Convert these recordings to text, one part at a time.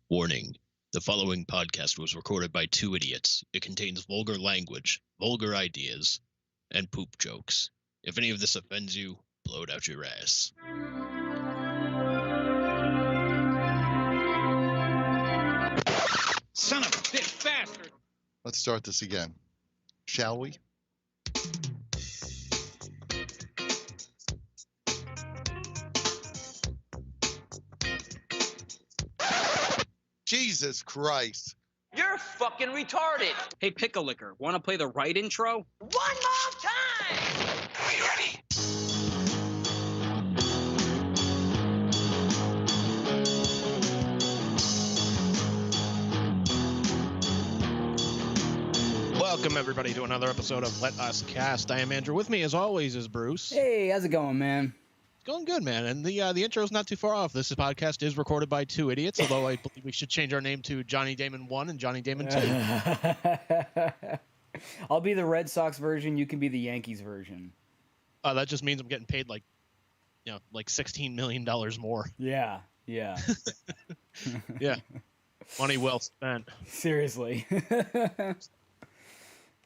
Warning. The following podcast was recorded by two idiots. It contains vulgar language, vulgar ideas, and poop jokes. If any of this offends you, blow it out your ass. Son of a bitch bastard! Let's start this again. Shall we? Jesus Christ. You're fucking retarded. Hey, Pickle-Licker, want to play the right intro? One more time! Are you ready? Welcome, everybody, to another episode of Let Us Cast. I am Andrew. With me, as always, is Bruce. Hey, how's it going, man? Going good, man. And the intro's not too far off. This podcast is recorded by two idiots, although I believe we should change our name to Johnny Damon 1 and Johnny Damon 2. I'll be the Red Sox version. You can be the Yankees version. That just means I'm getting paid like $16 million more. Yeah. Yeah. Money well spent. Seriously.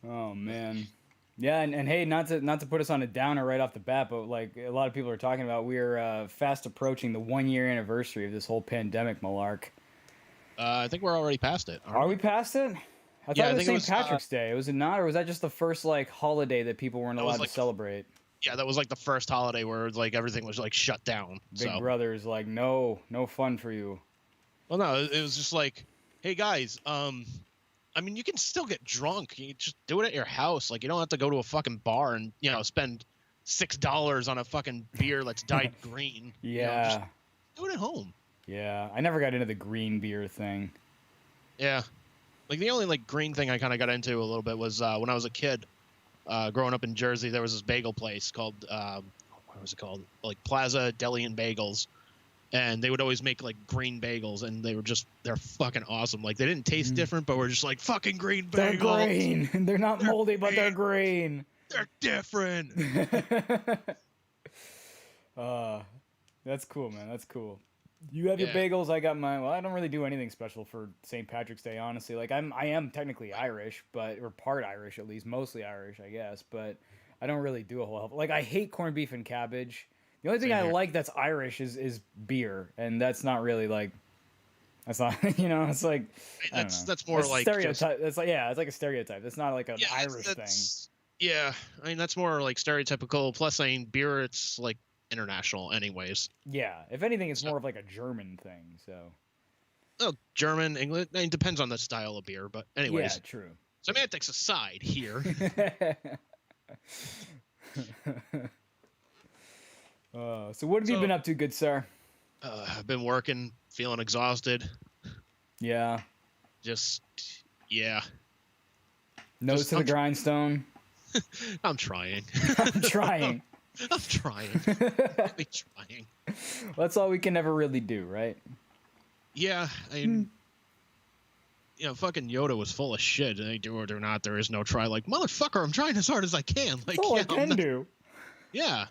Oh man. Yeah, and hey, not to put us on a downer right off the bat, but like a lot of people are talking about, we're fast approaching the 1-year anniversary of this whole pandemic malark. I think we're already past it. Are we past it? I thought it was St. Patrick's Day. Was it not, or was that just the first like holiday that people weren't allowed to celebrate? Yeah, that was like the first holiday where like everything was like shut down. Big Brother is like, no fun for you. Well, no, it was just like, hey guys, I mean, you can still get drunk. You just do it at your house. Like, you don't have to go to a fucking bar and, spend $6 on a fucking beer that's dyed green. Yeah. Just do it at home. Yeah. I never got into the green beer thing. Yeah. Like, the only, like, green thing I kind of got into a little bit was when I was a kid, growing up in Jersey, there was this bagel place called, what was it called? Like, Plaza Deli and Bagels. And they would always make like green bagels, and they're fucking awesome. Like, they didn't taste different, but we're just like, fucking green bagels. They're green. They're not moldy, but they're green. They're different. That's cool, man. That's cool. You have your bagels, I got mine. Well, I don't really do anything special for St. Patrick's Day, honestly. Like, I am technically Irish, or part Irish at least, mostly Irish, I guess. But I don't really do a whole hell. Like, I hate corned beef and cabbage. The only thing I like that's Irish is beer, and that's not really like, that's not, it's like, that's more like stereotype. It's like, it's like a stereotype. It's not like an Irish thing. Yeah, I mean, that's more like stereotypical. Plus, I mean, beer, it's like international, anyways. Yeah, if anything, it's more of like a German thing. So. Oh, German, English. I mean, it depends on the style of beer, but anyways. Yeah, true. Semantics aside, here. So what have you been up to, good sir? I've been working, feeling exhausted. Yeah. Yeah. Nose to the grindstone. I'm trying. I'm trying. I'm trying. Really trying. That's all we can ever really do, right? Yeah, I mean, fucking Yoda was full of shit. They do it or not, there is no try. Like, motherfucker, I'm trying as hard as I can. Like, that's all I can do. Yeah.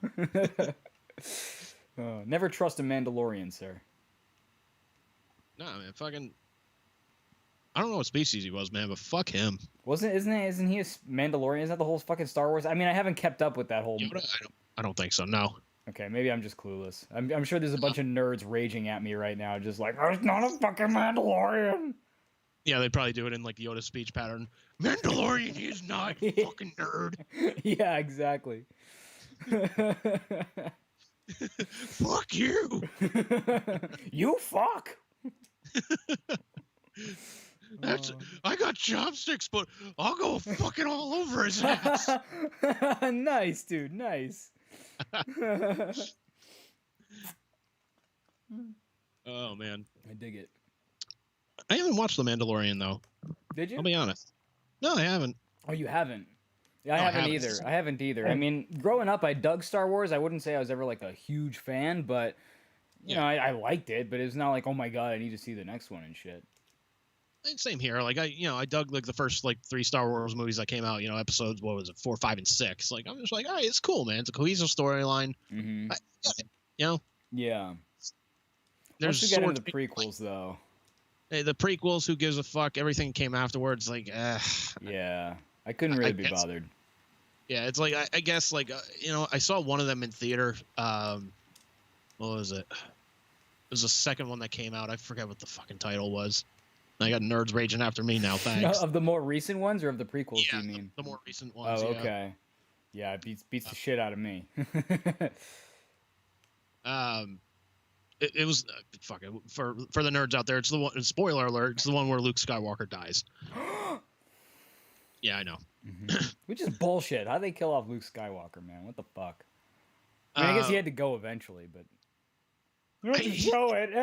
Never trust a Mandalorian, sir. No, man, fucking. I don't know what species he was, man, but fuck him. Isn't he a Mandalorian? Isn't that the whole fucking Star Wars? I mean, I haven't kept up with that whole. Yoda? I don't think so. No. Okay, maybe I'm just clueless. I'm sure there's a bunch of nerds raging at me right now, just like, "It's not a fucking Mandalorian." Yeah, they probably do it in like Yoda's speech pattern. Mandalorian, he is not, you fucking nerd. Yeah, exactly. Fuck you. You fuck. I got chopsticks, but I'll go fucking all over his ass. Nice, dude. Nice. Oh man, I dig it. I haven't watched The Mandalorian though. Did you? I'll be honest. No, I haven't. Oh, you haven't? Yeah, I haven't either. I haven't either. I mean, growing up, I dug Star Wars. I wouldn't say I was ever like a huge fan, but you know, I liked it. But it's not like, oh my god, I need to see the next one and shit. Same here. Like I dug like the first like 3 Star Wars movies that came out. Episodes 4, 5, and 6. Like I'm just like, all right, it's cool, man. It's a cohesive storyline. Mm-hmm. I get it. Yeah. There's once we get into the prequels, though. Hey, the prequels, who gives a fuck? Everything came afterwards. Like, yeah, I couldn't really be bothered. Yeah, it's like I guess like I saw one of them in theater. What was it? It was the second one that came out. I forget what the fucking title was. I got nerds raging after me now. Thanks. Of the more recent ones or of the prequels? Yeah, do you mean the more recent ones? Oh, okay. Yeah, it beats the shit out of me. It was fuck it for the nerds out there. It's the one. Spoiler alert! It's the one where Luke Skywalker dies. Yeah, I know. Mm-hmm. Which is bullshit. How'd they kill off Luke Skywalker, man? What the fuck? I mean, I guess he had to go eventually, but you don't have to show it.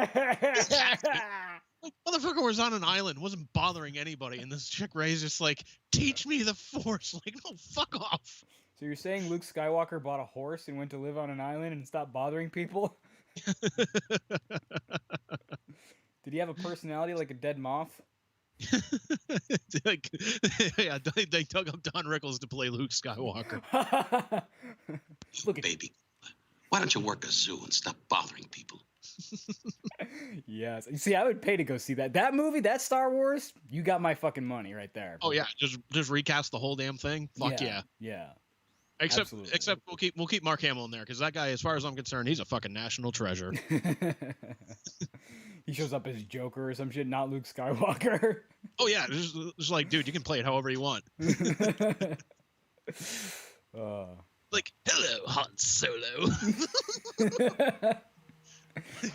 Motherfucker was on an island, wasn't bothering anybody, and this chick Ray's just like, teach me the Force. Like, no, fuck off. So you're saying Luke Skywalker bought a horse and went to live on an island and stopped bothering people? Did he have a personality like a dead moth? Like, yeah, they dug up Don Rickles to play Luke Skywalker. Look at Baby, why don't you work a zoo and stop bothering people? Yes. You see, I would pay to go see that. That movie, that Star Wars, you got my fucking money right there. Oh yeah, just recast the whole damn thing. Fuck yeah. Yeah. Except Absolutely. we'll keep Mark Hamill in there because that guy, as far as I'm concerned, he's a fucking national treasure. He shows up as Joker or some shit, not Luke Skywalker. Oh yeah, just like, dude, you can play it however you want. Like, hello, Han Solo.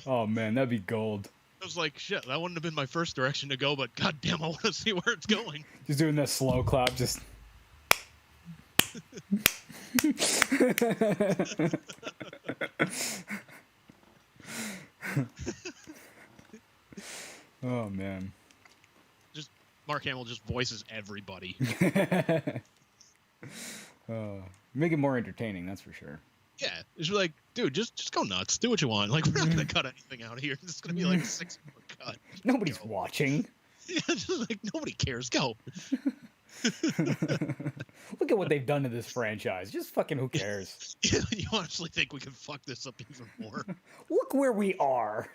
Oh man, that'd be gold. I was like, shit, that wouldn't have been my first direction to go, but goddamn, I want to see where it's going. Just doing that slow clap, just. Oh man. Just Mark Hamill just voices everybody. Make it more entertaining, that's for sure. Yeah, it's like, dude, just go nuts, do what you want. Like, we're not gonna cut anything out here. This is gonna be like a 6-minute cut. Nobody's Go. watching. Yeah, just like nobody cares. Go. Look at what they've done to this franchise. Just fucking who cares? You honestly think we can fuck this up even more? Look where we are.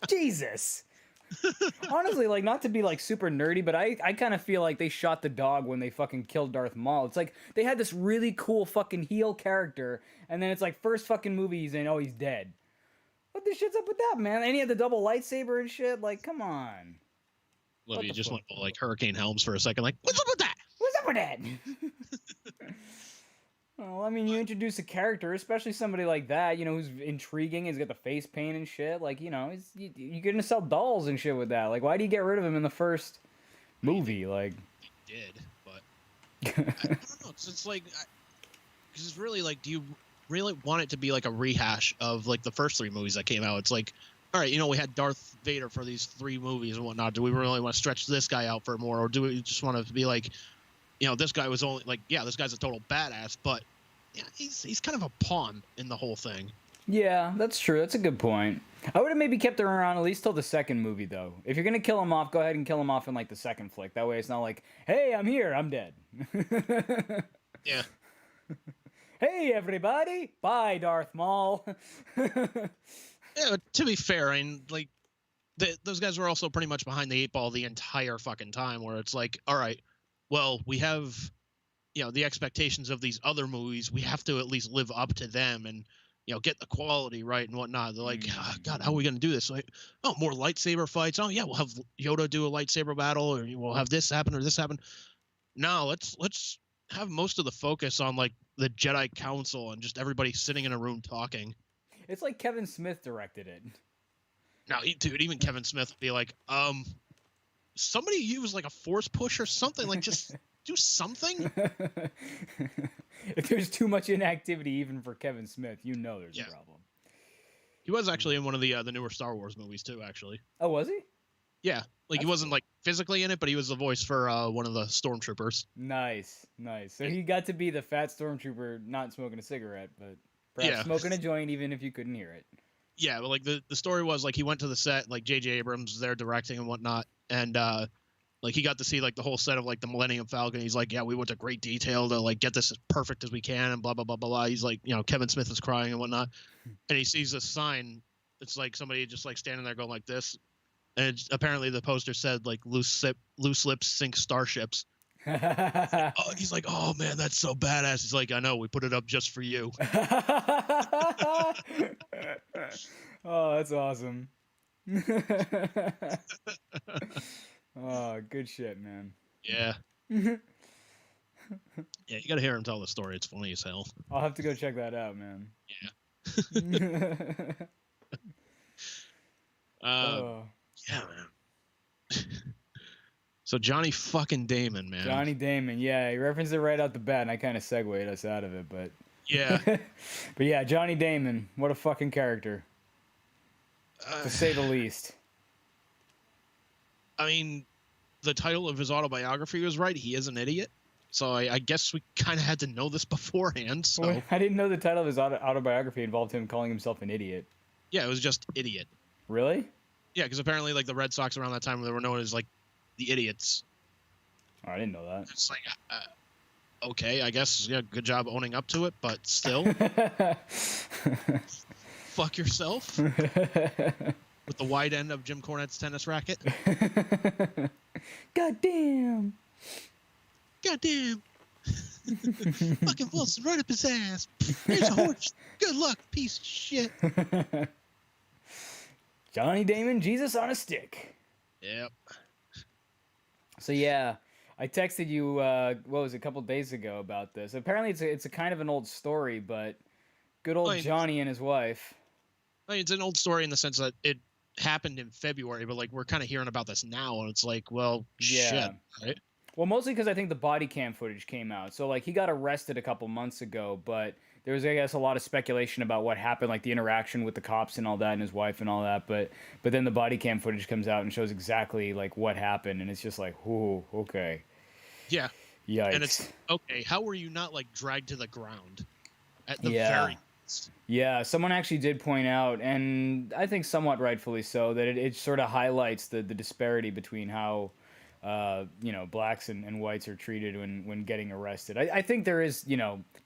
Jesus. Honestly, like, not to be like super nerdy, but I kind of feel like they shot the dog when they fucking killed Darth Maul. It's like they had this really cool fucking heel character, and then it's like first fucking movie he's in, oh, he's dead. What the shit's up with that, man? And he had the double lightsaber and shit. Like, come on. Love What you the just fuck? went like Hurricane Helms for a second. Like, what's up with that? What's up with that? Well, I mean, you introduce a character, especially somebody like that, you know, who's intriguing. He's got the face paint and shit. Like, you know, you're gonna sell dolls and shit with that. Like, why do you get rid of him in the first movie? Like, Did, but I don't know. It's like, because it's really like, do you really want it to be like a rehash of like the first 3 movies that came out? It's like, all right, you know, we had Darth Vader for these 3 movies and whatnot. Do we really want to stretch this guy out for more, or do we just want to be like, you know, this guy was only like, yeah, this guy's a total badass, but yeah, he's kind of a pawn in the whole thing. yeah, that's true. That's a good point. I would have maybe kept him around at least till the second movie, though. If you're gonna kill him off, go ahead and kill him off in like the second flick. That way, it's not like, hey, I'm here, I'm dead. Yeah. Hey, everybody! Bye, Darth Maul. Yeah, but to be fair, I mean, like, those guys were also pretty much behind the 8 ball the entire fucking time, where it's like, all right, well, we have, you know, the expectations of these other movies. We have to at least live up to them and, you know, get the quality right and whatnot. They're like, oh, God, how are we going to do this? Like, oh, more lightsaber fights. Oh, yeah, we'll have Yoda do a lightsaber battle, or we'll have this happen or this happen. No, let's have most of the focus on, like, the Jedi Council and just everybody sitting in a room talking. It's like Kevin Smith directed it. Now, dude, even Kevin Smith would be like, somebody use like a force push or something. Like, just do something. If there's too much inactivity, even for Kevin Smith, you know there's a problem. He was actually in one of the newer Star Wars movies too. Actually, Oh, was he? yeah, like he wasn't like physically in it, but he was the voice for one of the stormtroopers. Nice, nice. So he got to be the fat stormtrooper, not smoking a cigarette, but perhaps Yeah. smoking a joint, even if you couldn't hear it. Yeah, but like the story was like he went to the set, like J.J. Abrams was there directing and whatnot, and like he got to see like the whole set of like the Millennium Falcon. He's like, yeah, we went to great detail to like get this as perfect as we can, and blah blah blah blah blah. He's like, you know, Kevin Smith is crying and whatnot, and he sees this sign. It's like somebody just like standing there going like this, and apparently the poster said like loose lips sink starships. Oh, he's like, oh man, that's so badass. He's like, I know, we put it up just for you. Oh, that's awesome. Oh, good shit, man. Yeah. Yeah, you gotta hear him tell the story. It's funny as hell. I'll have to go check that out, man. Yeah. Oh. Yeah, man. So Johnny fucking Damon, man. Johnny Damon, yeah, he referenced it right out the bat, and I kind of segued us out of it, but Yeah. but yeah, Johnny Damon, what a fucking character, to say the least. I mean, the title of his autobiography was right. He is an idiot. So I guess we kind of had to know this beforehand. So Well, I didn't know the title of his autobiography involved him calling himself an idiot. yeah, it was just idiot. Really? Yeah, because apparently like the Red Sox around that time they were known as like the idiots. Oh, I didn't know that. It's like okay, I guess yeah, good job owning up to it, but still, fuck yourself with the wide end of Jim Cornette's tennis racket. Goddamn. Goddamn. Fucking Wilson, right up his ass. Here's a horse. Good luck, piece of shit. Johnny Damon, Jesus on a stick. Yep. So yeah, I texted you. What was it, a couple days ago about this? Apparently, it's a kind of an old story, but good old Johnny and his wife. I mean, it's an old story in the sense that it happened in February, but like we're kind of hearing about this now, and it's like, well, shit, right? Well, mostly because I think the body cam footage came out. So, like, he got arrested a couple months ago, but there was, I guess, a lot of speculation about what happened, like the interaction with the cops and all that, and his wife and all that. But then the body cam footage comes out and shows exactly, like, what happened, and it's just like, ooh, okay. Yeah. Yikes. And it's, okay, how were you not, like, dragged to the ground at the very least? Yeah, someone actually did point out, and I think somewhat rightfully so, that it sort of highlights the disparity between how blacks and whites are treated when getting arrested. I think there is,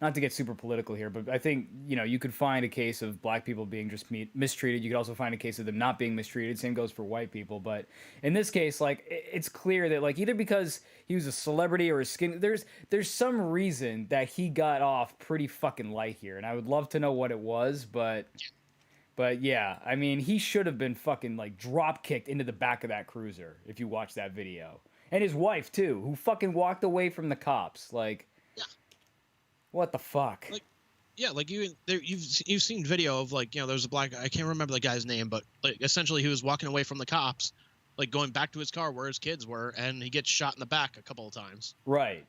not to get super political here, but I think, you could find a case of black people being just mistreated. You could also find a case of them not being mistreated. Same goes for white people. But in this case, like, it's clear that, like, either because he was a celebrity or a skin, there's some reason that he got off pretty fucking light here. And I would love to know what it was, but yeah, I mean, he should have been fucking, like, drop kicked into the back of that cruiser if you watch that video. And his wife, too, who fucking walked away from the cops. Like, yeah. What the fuck? Like, yeah, like, you've seen video of, like, there's a black guy, I can't remember the guy's name, but, like, essentially he was walking away from the cops, like, going back to his car where his kids were, and he gets shot in the back a couple of times. Right.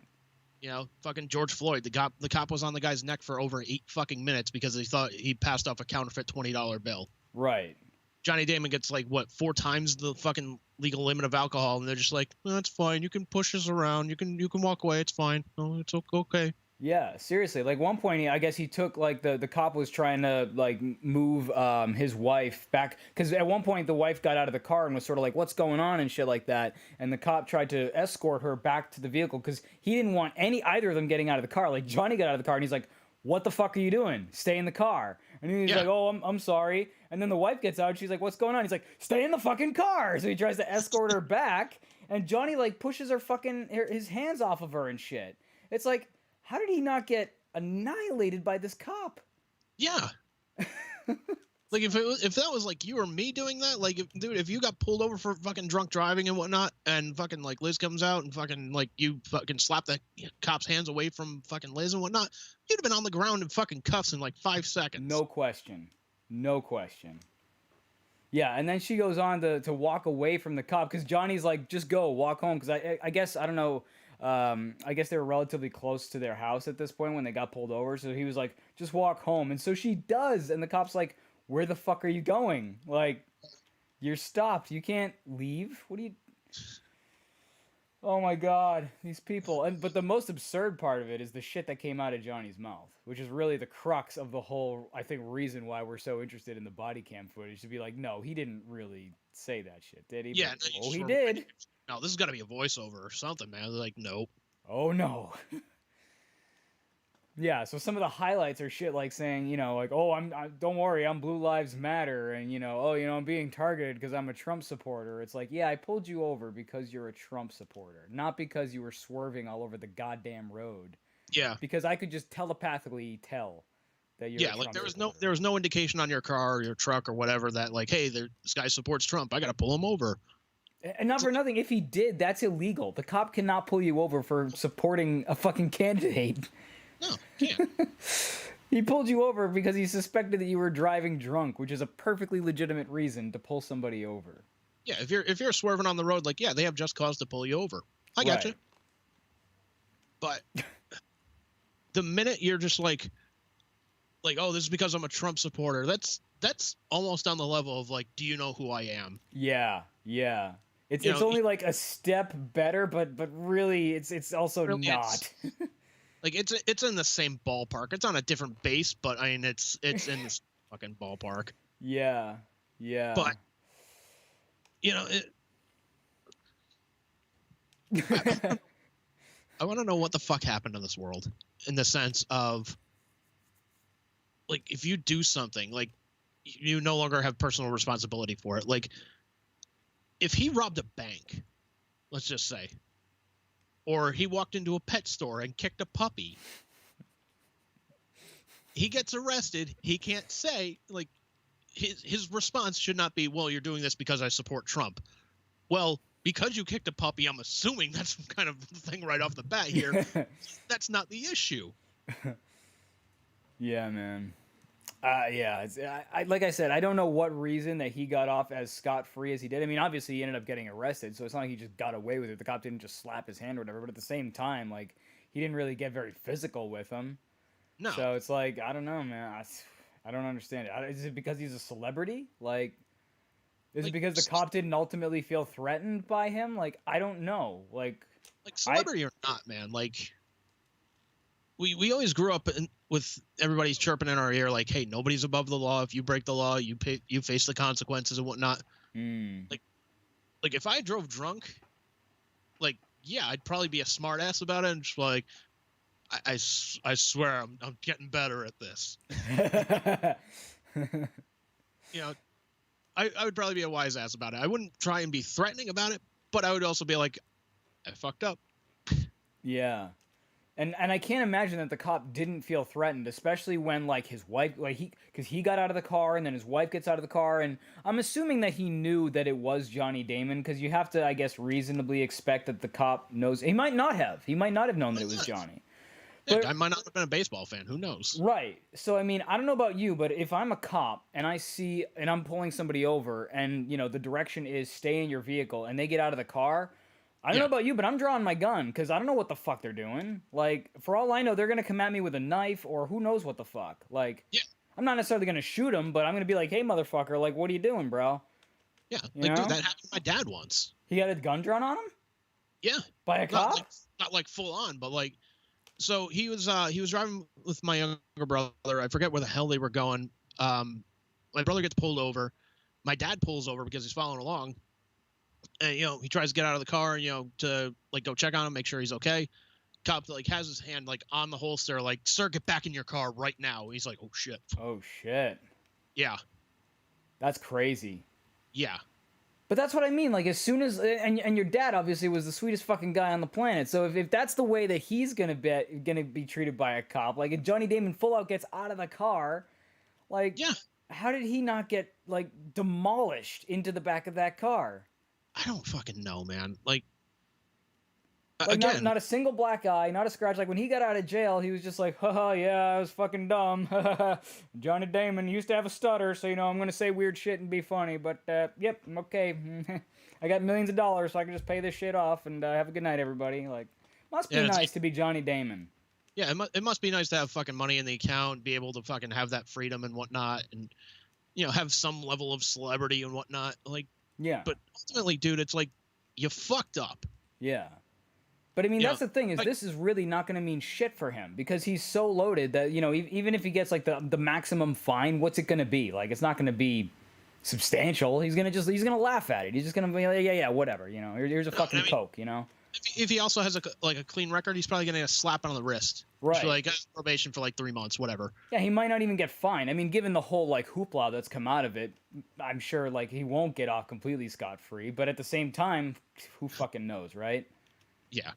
Fucking George Floyd, the cop was on the guy's neck for over 8 fucking minutes because he thought he passed off a counterfeit $20 bill. Right. Johnny Damon gets, like, what, 4 times the fucking legal limit of alcohol, and they're just like, oh, that's fine. You can push us around. You can walk away. It's fine. No, it's okay. Yeah, seriously. Like, one point, I guess he took, like, the cop was trying to, like, move his wife back. Because at one point, the wife got out of the car and was sort of like, what's going on and shit like that. And the cop tried to escort her back to the vehicle because he didn't want either of them getting out of the car. Like, Johnny got out of the car and he's like, what the fuck are you doing? Stay in the car. And he's like, oh, I'm sorry. And then the wife gets out and she's like, what's going on? He's like, stay in the fucking car. So he tries to escort her back. And Johnny, like, pushes his hands off of her and shit. It's like, how did he not get annihilated by this cop? Yeah. Like, if that was, like, you or me doing that, like, if you got pulled over for fucking drunk driving and whatnot, and fucking, like, Liz comes out and fucking, like, you fucking slap the cop's hands away from fucking Liz and whatnot, you'd have been on the ground in fucking cuffs in, like, 5 seconds. No question. Yeah, and then she goes on to walk away from the cop, because Johnny's like, just go, walk home, because I guess, I don't know, I guess they were relatively close to their house at this point when they got pulled over, so he was like, just walk home, and so she does, and the cop's like, where the fuck are you going? Like, you're stopped. You can't leave. What do you... Oh my god, these people. But the most absurd part of it is the shit that came out of Johnny's mouth, which is really the crux of the whole, I think, reason why we're so interested in the body cam footage, to be like, no, he didn't really say that shit, did he? Yeah. But, he did. No, this has got to be a voiceover or something, man. They're like, nope. Oh, no. Yeah, so some of the highlights are shit like saying, like, oh, don't worry, I'm Blue Lives Matter, and, I'm being targeted because I'm a Trump supporter. It's like, yeah, I pulled you over because you're a Trump supporter, not because you were swerving all over the goddamn road. Yeah. Because I could just telepathically tell that you're a Trump supporter. there was no indication on your car or your truck or whatever that, like, hey, this guy supports Trump. I got to pull him over. And not for nothing, if he did, that's illegal. The cop cannot pull you over for supporting a fucking candidate. No, can't. He pulled you over because he suspected that you were driving drunk, which is a perfectly legitimate reason to pull somebody over. Yeah, if you're swerving on the road, like, yeah, they have just cause to pull you over. I got you. But the minute you're just like, oh, this is because I'm a Trump supporter, that's almost on the level of, like, do you know who I am? Yeah. It's You it's know, only like a step better, but really it's also Really, not. like it's in the same ballpark. It's on a different base, but I mean it's in this fucking ballpark. Yeah. Yeah. But you know, I want to know what the fuck happened in this world, in the sense of, like, if you do something, like, you no longer have personal responsibility for it. Like, if he robbed a bank, let's just say, or he walked into a pet store and kicked a puppy, he gets arrested. He can't say, like, his response should not be, well, you're doing this because I support Trump. Well, because you kicked a puppy, I'm assuming that's kind of the thing right off the bat here. That's not the issue. Yeah, man. Yeah, like I said, I don't know what reason that he got off as scot-free as he did. I mean, obviously he ended up getting arrested, so it's not like he just got away with it. The cop didn't just slap his hand or whatever, but at the same time, like, he didn't really get very physical with him. No. So it's like, I don't know, man. I don't understand it. Is it because he's a celebrity? Like, is it because the cop didn't ultimately feel threatened by him? Like, I don't know. Like celebrity or not, man, like, we always grew up with everybody's chirping in our ear, like, hey, nobody's above the law. If you break the law, you face the consequences and whatnot. Like if I drove drunk, like, yeah, I'd probably be a smart ass about it and just like, I swear I'm getting better at this. You know, I would probably be a wise ass about it. I wouldn't try and be threatening about it, but I would also be like, I fucked up. Yeah. And I can't imagine that the cop didn't feel threatened, especially when, like, his wife, like, because he got out of the car and then his wife gets out of the car, and I'm assuming that he knew that it was Johnny Damon, because you have to, I guess, reasonably expect that the cop knows. He might not have known that it was Johnny. Yeah, I might not have been a baseball fan. Who knows? Right. So, I mean, I don't know about you, but if I'm a cop and I'm pulling somebody over and, you know, the direction is stay in your vehicle and they get out of the car, I don't know about you, but I'm drawing my gun because I don't know what the fuck they're doing. Like, for all I know, they're going to come at me with a knife or who knows what the fuck. Like, I'm not necessarily going to shoot them, but I'm going to be like, hey, motherfucker, like, what are you doing, bro? Yeah. You like, know? dude, that happened to my dad once. He had a gun drawn on him? Yeah. By a cop? Not like full on, but like, so he was driving with my younger brother. I forget where the hell they were going. My brother gets pulled over. My dad pulls over because he's following along. And, you know, he tries to get out of the car, you know, to, like, go check on him, make sure he's okay. Cop, like, has his hand, like, on the holster, like, sir, get back in your car right now. He's like, oh, shit. Oh, shit. Yeah. That's crazy. Yeah. But that's what I mean. Like, as soon as... And your dad, obviously, was the sweetest fucking guy on the planet. So if that's the way that he's gonna be treated by a cop, like, if Johnny Damon full out gets out of the car, like... Yeah. How did he not get, like, demolished into the back of that car? I don't fucking know, man. Like again, not a single black eye, not a scratch. Like, when he got out of jail, he was just like, haha, yeah, I was fucking dumb. Johnny Damon used to have a stutter, so, you know, I'm going to say weird shit and be funny. But, yep, I'm okay. I got millions of dollars, so I can just pay this shit off and have a good night, everybody. Like, must be nice to be Johnny Damon. Yeah, it must be nice to have fucking money in the account, be able to fucking have that freedom and whatnot, and, you know, have some level of celebrity and whatnot. Like, yeah. But ultimately, dude, it's like, you fucked up. Yeah. But I mean, that's the thing, is like, this is really not going to mean shit for him because he's so loaded that, you know, even if he gets like the maximum fine, what's it going to be? Like, it's not going to be substantial. He's going to laugh at it. He's just going to be like, yeah, whatever. You know, here's a fucking Coke, you know? If he also has a clean record, he's probably going to get a slap on the wrist. Right. So, like, probation for like 3 months, whatever. Yeah, he might not even get fined. I mean, given the whole, like, hoopla that's come out of it, I'm sure, like, he won't get off completely scot-free. But at the same time, who fucking knows, right? Yeah.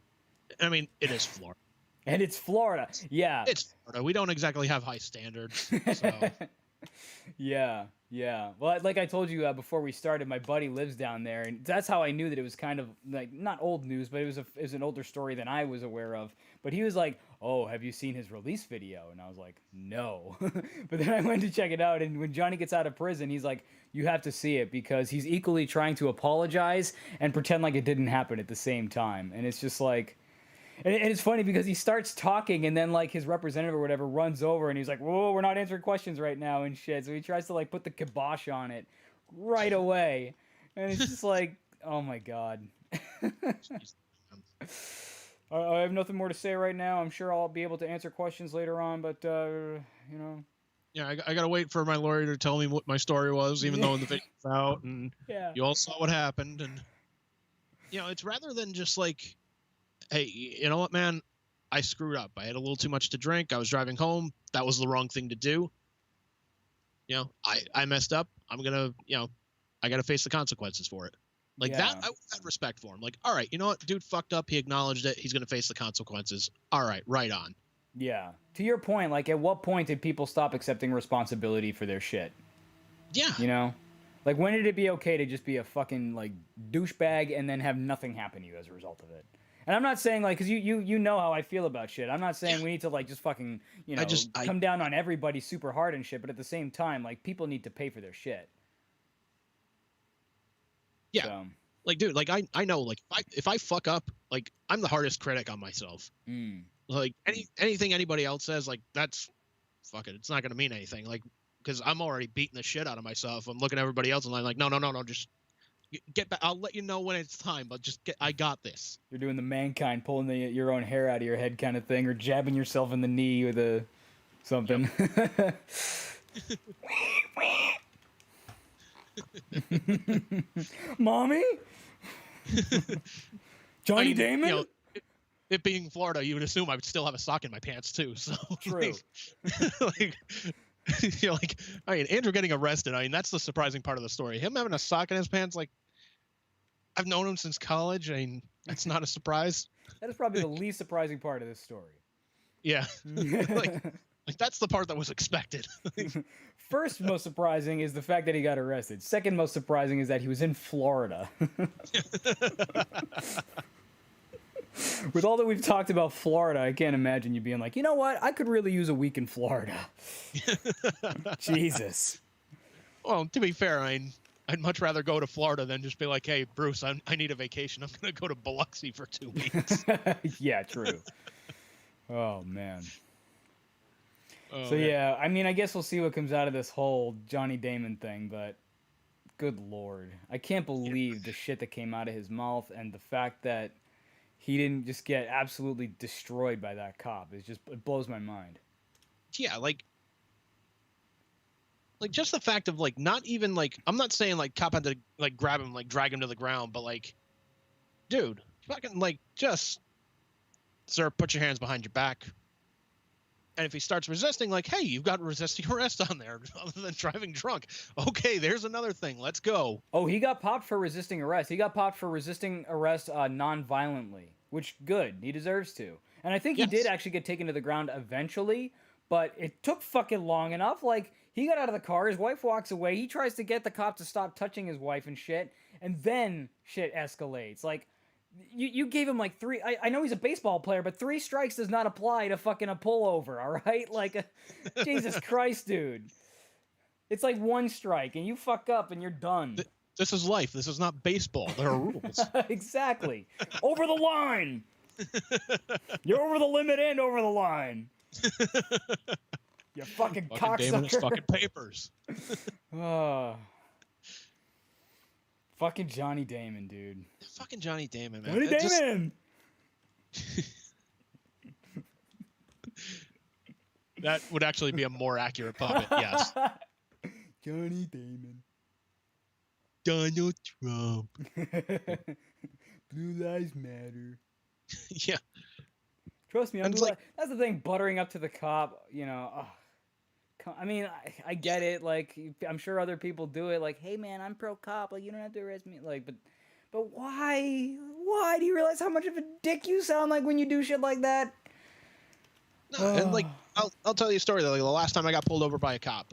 I mean, it is Florida. And it's Florida. Yeah. It's Florida. We don't exactly have high standards. So. Yeah. Well, like I told you before we started, my buddy lives down there, and that's how I knew that it was kind of like not old news, but it was an older story than I was aware of. But he was like, "Oh, have you seen his release video?" And I was like, "No." But then I went to check it out, and when Johnny gets out of prison, he's like, "You have to see it because he's equally trying to apologize and pretend like it didn't happen at the same time." And it's just like. And it's funny because he starts talking and then, like, his representative or whatever runs over and he's like, whoa, we're not answering questions right now and shit. So he tries to, like, put the kibosh on it right away. And it's just like, Oh my god. Jeez. I have nothing more to say right now. I'm sure I'll be able to answer questions later on, but you know. Yeah, I gotta wait for my lawyer to tell me what my story was, even though the video's out and Yeah. you all saw what happened. And it's rather than just like, hey, you know what, man, I screwed up. I had a little too much to drink. I was driving home. That was the wrong thing to do. I messed up. I'm gonna, I gotta face the consequences for it. Like that, I would have respect for him. Like, all right, you know what, dude fucked up. He acknowledged it. He's gonna face the consequences. All right, right on. Yeah. To your point, like, at what point did people stop accepting responsibility for their shit? Yeah. You know? Like, when did it be okay to just be a fucking, like, douchebag and then have nothing happen to you as a result of it? And I'm not saying, like, because you know how I feel about shit. I'm not saying we need to, like, just fucking, come down on everybody super hard and shit, but at the same time, like, people need to pay for their shit. Yeah. So. Like, dude, like, I know, like, if I fuck up, like, I'm the hardest critic on myself. Like, anything anybody else says, like, that's, fuck it, it's not gonna mean anything. Like, because I'm already beating the shit out of myself. I'm looking at everybody else and I'm like, no, just get back. I'll let you know when it's time, but I got this. You're doing the mankind, pulling your own hair out of your head kind of thing, or jabbing yourself in the knee with something. Mommy? Johnny Damon? It being Florida, you would assume I would still have a sock in my pants too. So true. Andrew getting arrested. I mean, that's the surprising part of the story. Him having a sock in his pants, like, I've known him since college. I mean, that's not a surprise. That is probably the least surprising part of this story. Yeah, like that's the part that was expected. First most surprising is the fact that he got arrested. Second most surprising is that he was in Florida. With all that we've talked about Florida, I can't imagine you being like, you know what? I could really use a week in Florida. Jesus. Well, to be fair, I'd much rather go to Florida than just be like, hey, Bruce, I need a vacation. I'm going to go to Biloxi for 2 weeks. Yeah, true. Oh, man. So, yeah, I mean, I guess we'll see what comes out of this whole Johnny Damon thing, but good Lord. I can't believe the shit that came out of his mouth and the fact that he didn't just get absolutely destroyed by that cop. It blows my mind. Yeah, like just the fact of, like, not even, like, I'm not saying, like, cop had to, like, grab him, like, drag him to the ground, but, like, dude, fucking, like, just, sir, put your hands behind your back. And if he starts resisting, like, hey, you've got resisting arrest on there other than driving drunk. Okay, there's another thing. Let's go. Oh, he got popped for resisting arrest. He got popped for resisting arrest non-violently, which, good. He deserves to. And I think he did actually get taken to the ground eventually, but it took fucking long enough. Like, he got out of the car, his wife walks away, he tries to get the cop to stop touching his wife and shit, and then shit escalates. Like, you gave him like 3. I know he's a baseball player, but 3 strikes does not apply to fucking a pullover, all right? Like, Jesus Christ, dude. It's like 1 strike, and you fuck up, and you're done. This is life. This is not baseball. There are rules. Exactly. Over the line. You're over the limit and over the line. You fucking cocksucker. Damon's fucking papers. Fucking Johnny Damon, dude. Fucking Johnny Damon, man. Johnny Damon! That would actually be a more accurate puppet, yes. Johnny Damon. Donald Trump. Blue Lives Matter. Yeah. Trust me, that's the thing, buttering up to the cop, I mean, I get it. Like, I'm sure other people do it. Like, hey, man, I'm pro-cop. Like, you don't have to arrest me. Like, but why? Why do you realize how much of a dick you sound like when you do shit like that? No, and, like, I'll tell you a story, though. Like, the last time I got pulled over by a cop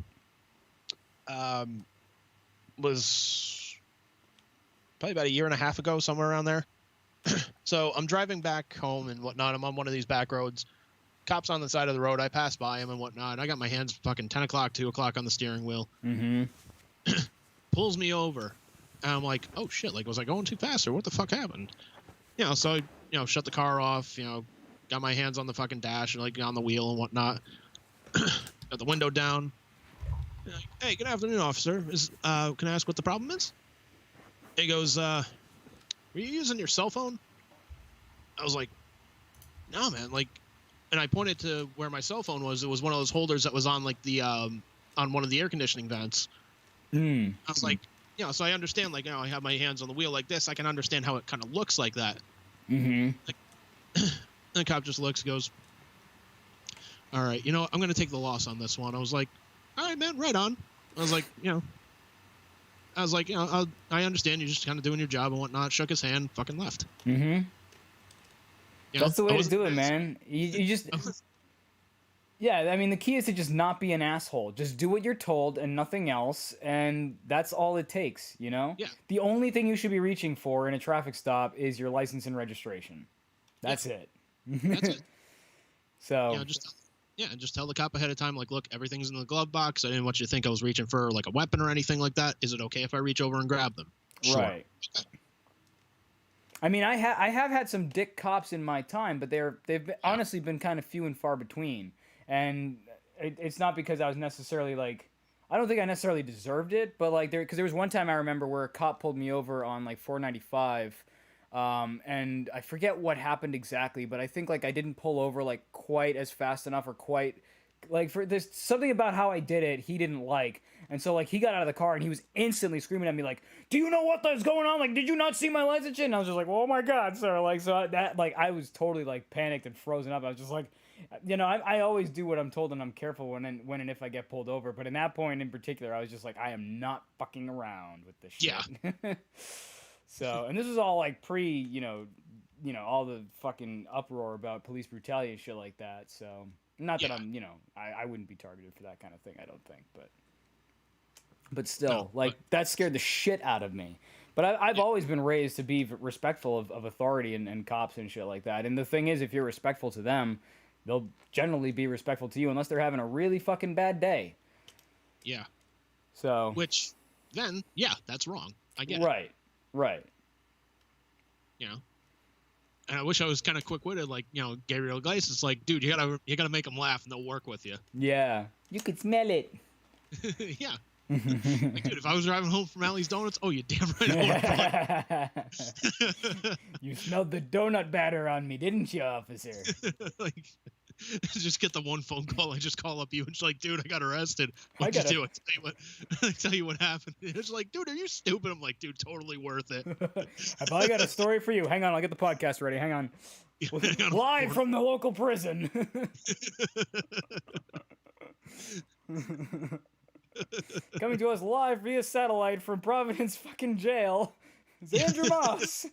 was probably about 1.5 years ago, somewhere around there. So I'm driving back home and whatnot. I'm on one of these back roads. Cop's on the side of the road. I pass by him and whatnot. I got my hands fucking 10 o'clock, 2 o'clock on the steering wheel. Mm-hmm. Pulls me over. And I'm like, oh, shit. Like, was I going too fast or what the fuck happened? So I, shut the car off, got my hands on the fucking dash and, like, on the wheel and whatnot. Got the window down. Like, hey, good afternoon, officer. Can I ask what the problem is? He goes, were you using your cell phone? I was like, no, man. Like, and I pointed to where my cell phone was. It was one of those holders that was on like the on one of the air conditioning vents. I was like, you know, so I understand, like, you know, I have my hands on the wheel like this. I can understand how it kind of looks like that. Like, and the cop just looks, goes, all right, you know, I'm going to take the loss on this one. I was like, all right, man, right on. I was like, you know, I understand you're just kind of doing your job and whatnot. Shook his hand, fucking left. You know, That's the way I to wasn't do it, nice. man. You just... Yeah, I mean, the key is to just not be an asshole. Just do what you're told and nothing else, and that's all it takes, you know? Yeah. The only thing you should be reaching for in a traffic stop is your license and registration. That's it. That's it. So... You know, just tell the cop ahead of time, like, look, everything's in the glove box. I didn't want you to think I was reaching for, like, a weapon or anything like that. Is it okay if I reach over and grab them? Sure. Right. I mean, I have had some dick cops in my time, but they've honestly been kind of few and far between. And it's not because I was necessarily like, I don't think I necessarily deserved it, but like because there was one time I remember where a cop pulled me over on like 495, and I forget what happened exactly, but I think like I didn't pull over like quite as fast enough or quite like there's something about how I did it he didn't like. And so, like, he got out of the car, and he was instantly screaming at me, like, do you know what is going on? Like, did you not see my license? And I was just like, oh, my God, sir. Like, so that, like, I was totally, like, panicked and frozen up. I was just like, you know, I always do what I'm told, and I'm careful when and if I get pulled over. But in that point in particular, I was just like, I am not fucking around with this shit. Yeah. So, and this was all, like, you know, all the fucking uproar about police brutality and shit like that. So, not that I'm, you know, I wouldn't be targeted for that kind of thing, I don't think, but still, that scared the shit out of me. But I've always been raised to be respectful of authority and cops and shit like that. And the thing is, if you're respectful to them, they'll generally be respectful to you unless they're having a really fucking bad day. Yeah. So. Which, then, yeah, that's wrong. I get it. Right. You know? And I wish I was kind of quick-witted, like, you know, Gabriel Glace. It's like, dude, you gotta make them laugh and they'll work with you. Yeah. You could smell it. Yeah. Like, dude, if I was driving home from Allie's Donuts, oh, you damn right I would. You smelled the donut batter on me, didn't you, officer? Like, just get the one phone call. I just call up you and she's like, dude, I got arrested. What'd you do? I tell you what happened. It's like, dude, are you stupid? I'm like, dude, totally worth it. I've probably got a story for you. Hang on, I'll get the podcast ready. Hang on. Live from the local prison. Coming to us live via satellite from Providence fucking jail. It's Andrew Moss.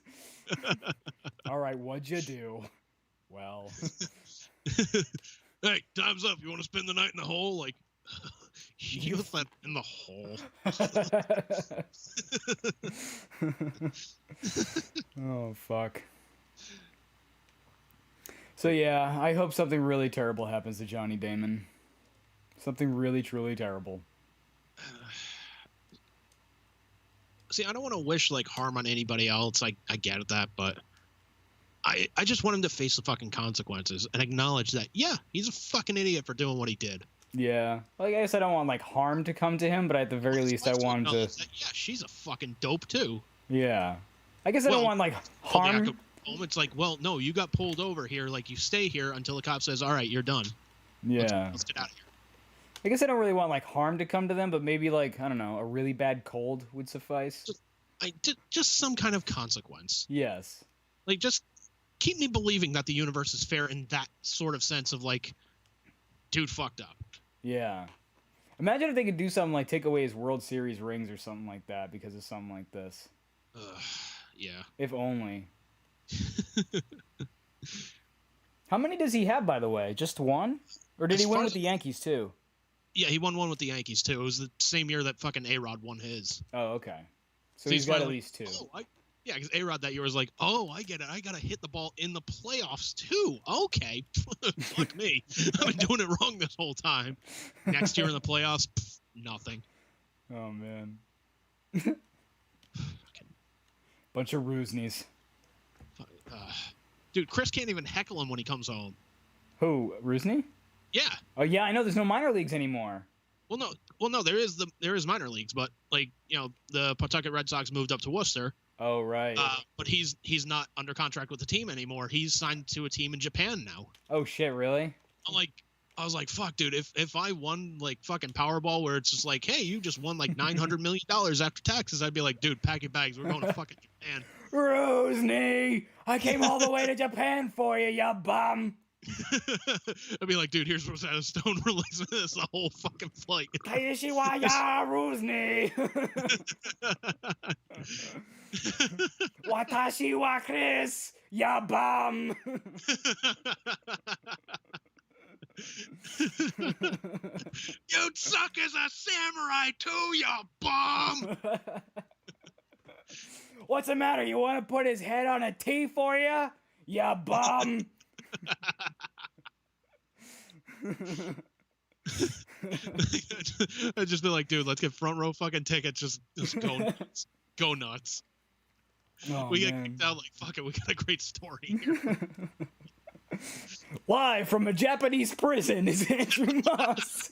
All right, what'd you do? Well. Hey, time's up. You want to spend the night in the hole? Like, you slept in the hole. Oh, fuck. So, yeah, I hope something really terrible happens to Johnny Damon. Something really, truly terrible. See, I don't want to wish, like, harm on anybody else. I get that, but I just want him to face the fucking consequences and acknowledge that, yeah, he's a fucking idiot for doing what he did. Yeah. Like, I guess I don't want, like, harm to come to him, but at the very least I want him to... That, yeah, she's a fucking dope, too. Yeah. I guess I don't want, like, harm... It's like, well, no, you got pulled over here. Like, you stay here until the cop says, all right, you're done. Yeah. Let's get out of here. I guess I don't really want, like, harm to come to them, but maybe, like, I don't know, a really bad cold would suffice. Just some kind of consequence. Yes. Like, just keep me believing that the universe is fair in that sort of sense of, like, dude fucked up. Yeah. Imagine if they could do something like take away his World Series rings or something like that because of something like this. Yeah. If only. How many does he have, by the way? Just one? Or did he win with the Yankees, too? Yeah, he won one with the Yankees, too. It was the same year that fucking A-Rod won his. Oh, okay. So he's got at least two. Yeah, because A-Rod that year was like, oh, I get it. I got to hit the ball in the playoffs, too. Okay. Fuck me. I've been doing it wrong this whole time. Next year in the playoffs, nothing. Oh, man. Bunch of Rusnies. Dude, Chris can't even heckle him when he comes home. Who, Rusney? Yeah. Oh, yeah, I know there's no minor leagues anymore. Well, no, there is minor leagues, but, like, you know, the Pawtucket Red Sox moved up to Worcester, Oh, right. But he's not under contract with the team anymore. He's signed to a team in Japan now. Oh shit, really? I was like, fuck, dude. If I won like fucking Powerball, where it's just like, hey, you just won like $900 million after taxes, I'd be like, dude, pack your bags. We're going to fucking Japan. Rosny, I came all the way to Japan for you, you bum. I'd be like, dude, here's Rosetta Stone releasing this the whole fucking flight. Kaishiwa ya Rosny. Watashi wa Chris, ya bum. You'd suck as a samurai too, you bum. What's the matter? You want to put his head on a T for you? Ya bum. I'd just be like, dude, let's get front row fucking tickets. Just go nuts. Go nuts. Oh, we get man. kicked out like, fuck it, we got a great story here. Live from a Japanese prison is Andrew Moss.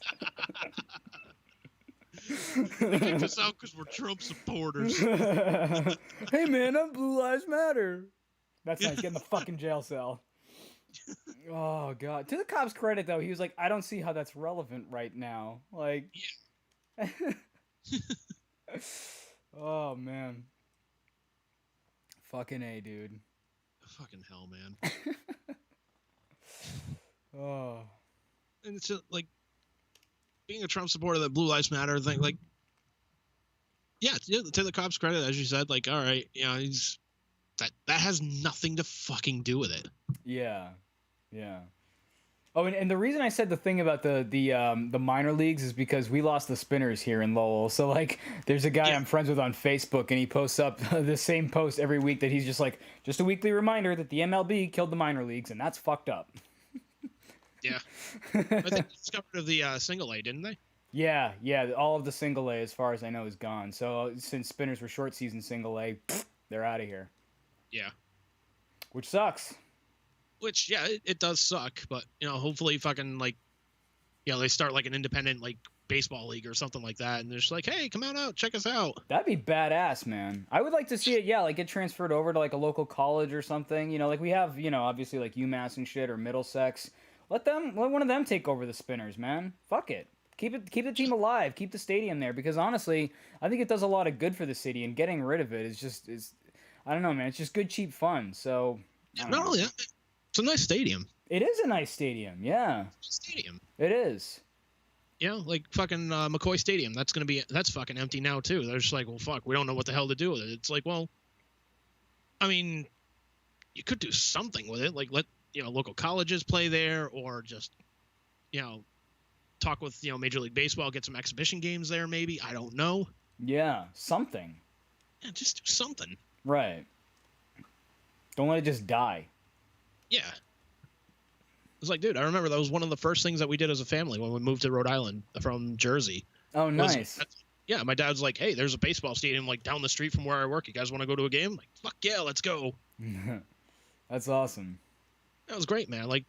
They kicked us out because we're Trump supporters. Hey man, I'm Blue Lives Matter. That's nice, getting the fucking jail cell. Oh god. To the cop's credit though, he was like, I don't see how that's relevant right now. Like oh man. Fucking A, dude. Fucking hell, man. Oh. And it's just like being a Trump supporter, that Blue Lives Matter thing, like, yeah, to the cops' credit, as you said, like, all right, you know, he's that has nothing to fucking do with it. Yeah. Yeah. Oh, and the reason I said the thing about the minor leagues is because we lost the Spinners here in Lowell. So like, there's a guy I'm friends with on Facebook, and he posts up the same post every week that he's just like, just a weekly reminder that the MLB killed the minor leagues, and that's fucked up. Yeah, I think they discovered of the single A, didn't they? Yeah, all of the single A, as far as I know, is gone. So since Spinners were short season single A, they're out of here. Yeah, which sucks. Which, yeah, it does suck, but, you know, hopefully fucking, like, you know, they start, like, an independent, like, baseball league or something like that, and they're just like, hey, come on out, check us out. That'd be badass, man. I would like to see it, yeah, like, get transferred over to, like, a local college or something. You know, like, we have, you know, obviously, like, UMass and shit, or Middlesex. Let one of them take over the Spinners, man. Fuck it. Keep the team alive. Keep the stadium there, because, honestly, I think it does a lot of good for the city, and getting rid of it is I don't know, man, it's just good, cheap fun, so... Not only that, it's a nice stadium. It is a nice stadium, yeah. Stadium. It is. You know, like fucking McCoy Stadium. That's fucking empty now too. They're just like, well, fuck, we don't know what the hell to do with it. It's like, well, I mean, you could do something with it. Like let, you know, local colleges play there, or just, you know, talk with, you know, Major League Baseball, get some exhibition games there maybe. I don't know. Yeah, something. Yeah, just do something. Right. Don't let it just die. Yeah. It's like, dude, I remember that was one of the first things that we did as a family when we moved to Rhode Island from Jersey. Oh, nice. Yeah, my dad's like, hey, there's a baseball stadium like down the street from where I work. You guys want to go to a game? I'm like, fuck yeah, let's go. That's awesome. That was great, man. Like,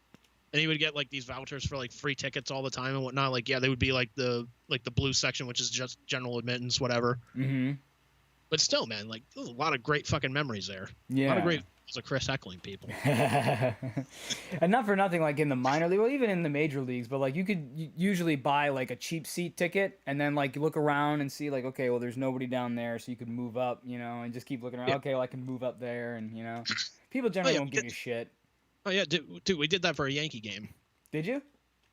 and he would get like these vouchers for like free tickets all the time and whatnot. Like, yeah, they would be like the blue section, which is just general admittance, whatever. Mm-hmm. But still, man, like, there's a lot of great fucking memories there. Yeah. A lot of great of Chris heckling people. And not for nothing, like in the minor league, well, even in the major leagues, but like you could usually buy like a cheap seat ticket and then like you look around and see like, okay, well, there's nobody down there, so you could move up, you know, and just keep looking around. Yeah. Okay, well, I can move up there, and you know, people generally don't give you shit. Oh yeah, dude, we did that for a Yankee game. Did you?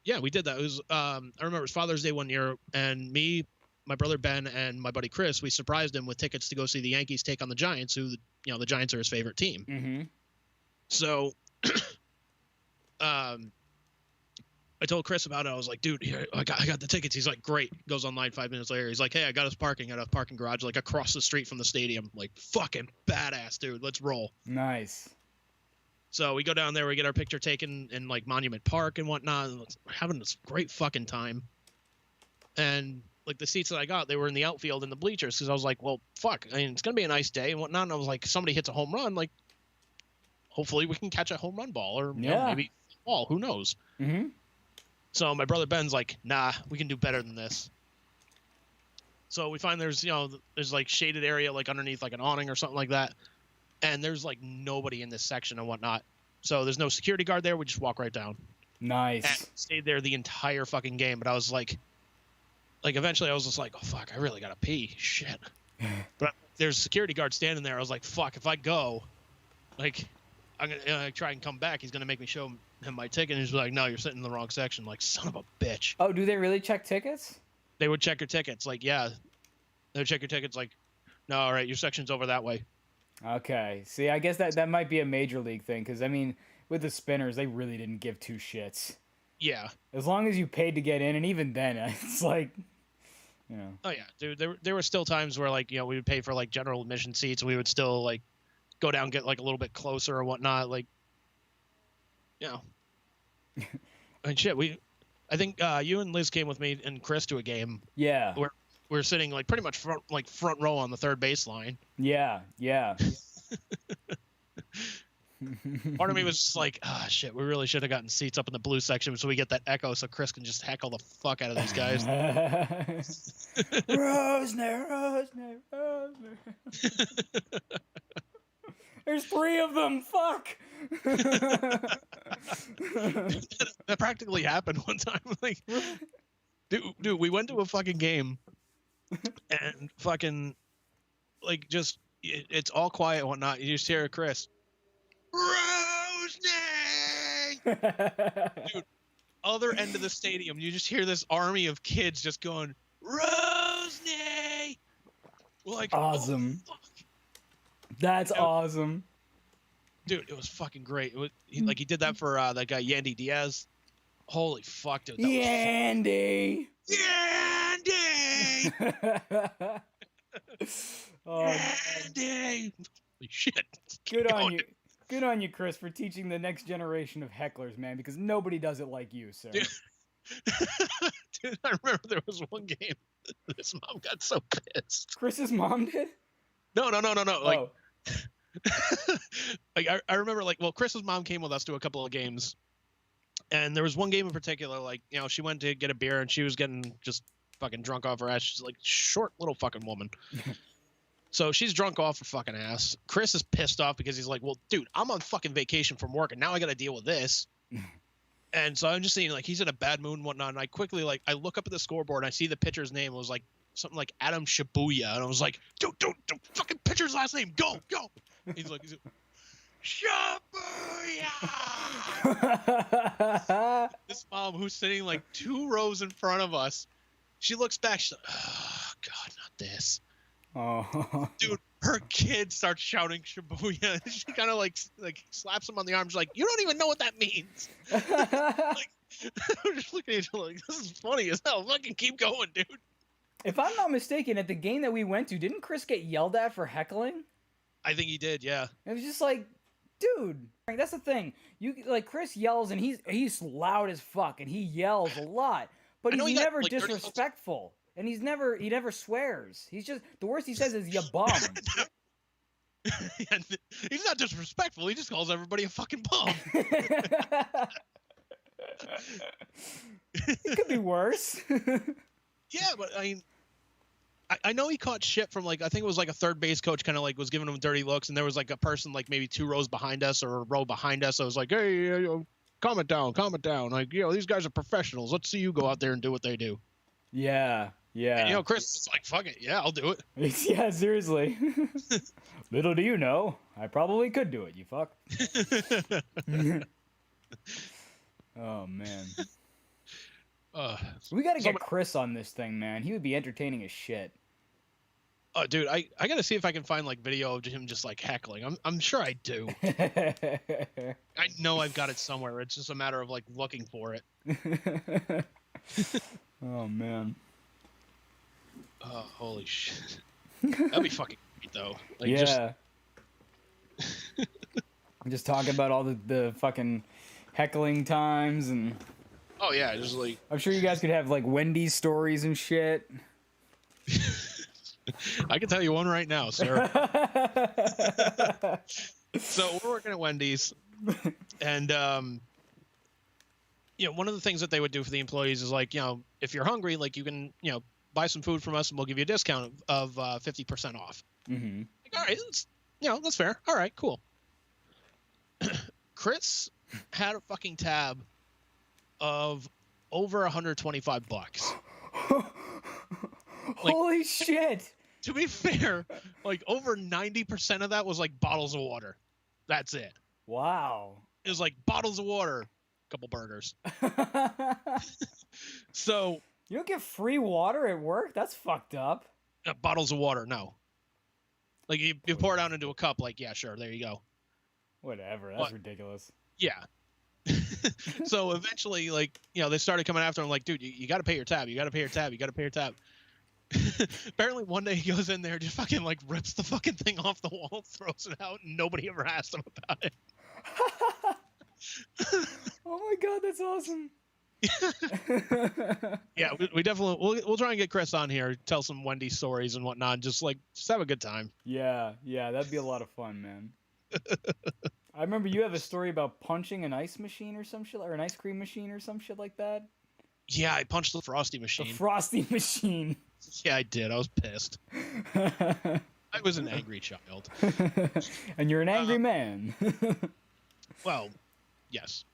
Yeah, we did that. It was I remember it was Father's Day one year, and me, my brother Ben, and my buddy Chris, we surprised him with tickets to go see the Yankees take on the Giants, who, you know, the Giants are his favorite team. Mm-hmm. So, I told Chris about it. I was like, dude, here, I got the tickets. He's like, great. Goes online 5 minutes later. He's like, hey, I got us parking at a parking garage like across the street from the stadium. I'm like, fucking badass, dude. Let's roll. Nice. So we go down there. We get our picture taken in like Monument Park and whatnot. And we're having this great fucking time. And like the seats that I got, they were in the outfield in the bleachers, because I was like, well, fuck, I mean, it's gonna be a nice day and whatnot. And I was like, somebody hits a home run, like, hopefully we can catch a home run ball, or you know, maybe a ball, who knows. Mm-hmm. So my brother Ben's like, nah, we can do better than this. So we find there's there's like shaded area like underneath like an awning or something like that, and there's like nobody in this section and whatnot. So there's no security guard there. We just walk right down. Nice. And stayed there the entire fucking game. But I was like eventually I was just like, oh fuck, I really gotta pee. Shit. But there's a security guard standing there. I was like, fuck, if I go, like, I'm gonna try and come back. He's gonna make me show him my ticket. And he's like, no, you're sitting in the wrong section. I'm like, son of a bitch. Oh, do they really check tickets? They would check your tickets. Like, yeah, they would check your tickets. Like, no, all right, your section's over that way. Okay. See, I guess that might be a major league thing, because I mean, with the Spinners, they really didn't give two shits. Yeah. As long as you paid to get in, and even then, it's like, you know. Oh yeah, dude. There were still times where like we would pay for like general admission seats, and we would still like go down and get like a little bit closer or whatnot. Like, and shit. I think you and Liz came with me and Chris to a game. Yeah. Where we're sitting like pretty much front row on the third base line. Yeah. Part of me was just like, ah, shit, we really should have gotten seats up in the blue section so we get that echo so Chris can just heckle the fuck out of these guys. Rosner. There's 3 of them. Fuck. That practically happened one time. Like, dude, we went to a fucking game and fucking like just it's all quiet and whatnot. You just hear Chris, Rosny! Dude, other end of the stadium, you just hear this army of kids just going, Rosny! Like, awesome. Oh, fuck. That's awesome. Dude, it was fucking great. He did that for that guy Yandy Diaz. Holy fuck, dude. Yandy! Oh, Yandy! Holy shit. Good on you. Good on you, Chris, for teaching the next generation of hecklers, man, because nobody does it like you, sir. Dude, I remember there was one game. This mom got so pissed. Chris's mom did? No. Like, oh. like I remember, like, well, Chris's mom came with us to a couple of games, and there was one game in particular, like, she went to get a beer, and she was getting just fucking drunk off her ass. She's like short little fucking woman. So she's drunk off her fucking ass. Chris is pissed off because he's like, well, dude, I'm on fucking vacation from work, and now I got to deal with this. And so I'm just seeing, like, he's in a bad mood and whatnot. And I quickly, like, I look up at the scoreboard and I see the pitcher's name. It was like something like Adam Shibuya. And I was like, dude, fucking pitcher's last name. Go. He's like, Shibuya. This mom who's sitting like 2 rows in front of us, she looks back. She's like, oh, God, not this. Oh. Dude, her kid starts shouting Shibuya. She kind of like slaps him on the arm. She's like, you don't even know what that means. Like, I'm just looking at each other like, this is funny as hell. Fucking keep going, dude. If I'm not mistaken, at the game that we went to, didn't Chris get yelled at for heckling? I think he did, yeah. It was just like, dude, that's the thing. Chris yells and he's loud as fuck and he yells a lot, but he's never disrespectful. And he never swears. He's just, the worst he says is "ya bum." He's not disrespectful. He just calls everybody a fucking bum. It could be worse. Yeah, but I mean, I know he caught shit from, like, I think it was like a third base coach kind of like was giving him dirty looks, and there was like a person like maybe 2 rows behind us or a row behind us. So I was like, hey, calm it down. Like, these guys are professionals. Let's see you go out there and do what they do. Yeah. And, Chris is like, fuck it. Yeah, I'll do it. Yeah, seriously. Little do you know, I probably could do it, you fuck. Oh, man. We got to get Chris on this thing, man. He would be entertaining as shit. Oh, dude, I got to see if I can find, like, video of him just, like, heckling. I'm sure I do. I know I've got it somewhere. It's just a matter of, like, looking for it. Oh, man. Oh, holy shit. That'd be fucking great, though. Like, yeah. Just talking about all the fucking heckling times and... Oh, yeah, just like... I'm sure you guys could have, like, Wendy's stories and shit. I can tell you one right now, sir. So, we're working at Wendy's, and, one of the things that they would do for the employees is, like, if you're hungry, like, you can, buy some food from us, and we'll give you a discount of 50% off. Mm-hmm. Like, all right, that's fair. All right, cool. Chris had a fucking tab of over $125. Holy shit! To be fair, like over 90% of that was like bottles of water. That's it. Wow. It was like bottles of water, a couple burgers. So You don't get free water at work? That's fucked up. bottles of water, no. Like you pour it out into a cup, like, yeah, sure, there you go. Whatever. That's ridiculous. Yeah. So eventually, like, they started coming after him, like, dude, you got to pay your tab. You got to pay your tab. You got to pay your tab. Apparently, one day he goes in there, just fucking like rips the fucking thing off the wall, throws it out, and nobody ever asked him about it. Oh my god, that's awesome. Yeah, we definitely we'll try and get Chris on here, tell some Wendy stories and whatnot, just have a good time. Yeah, that'd be a lot of fun, man. I remember you have a story about punching an ice machine or some shit, or an ice cream machine or some shit like that. Yeah, I punched the Frosty machine. The Frosty machine. Yeah, I did. I was pissed. I was an angry child. And you're an angry man. Well, yes.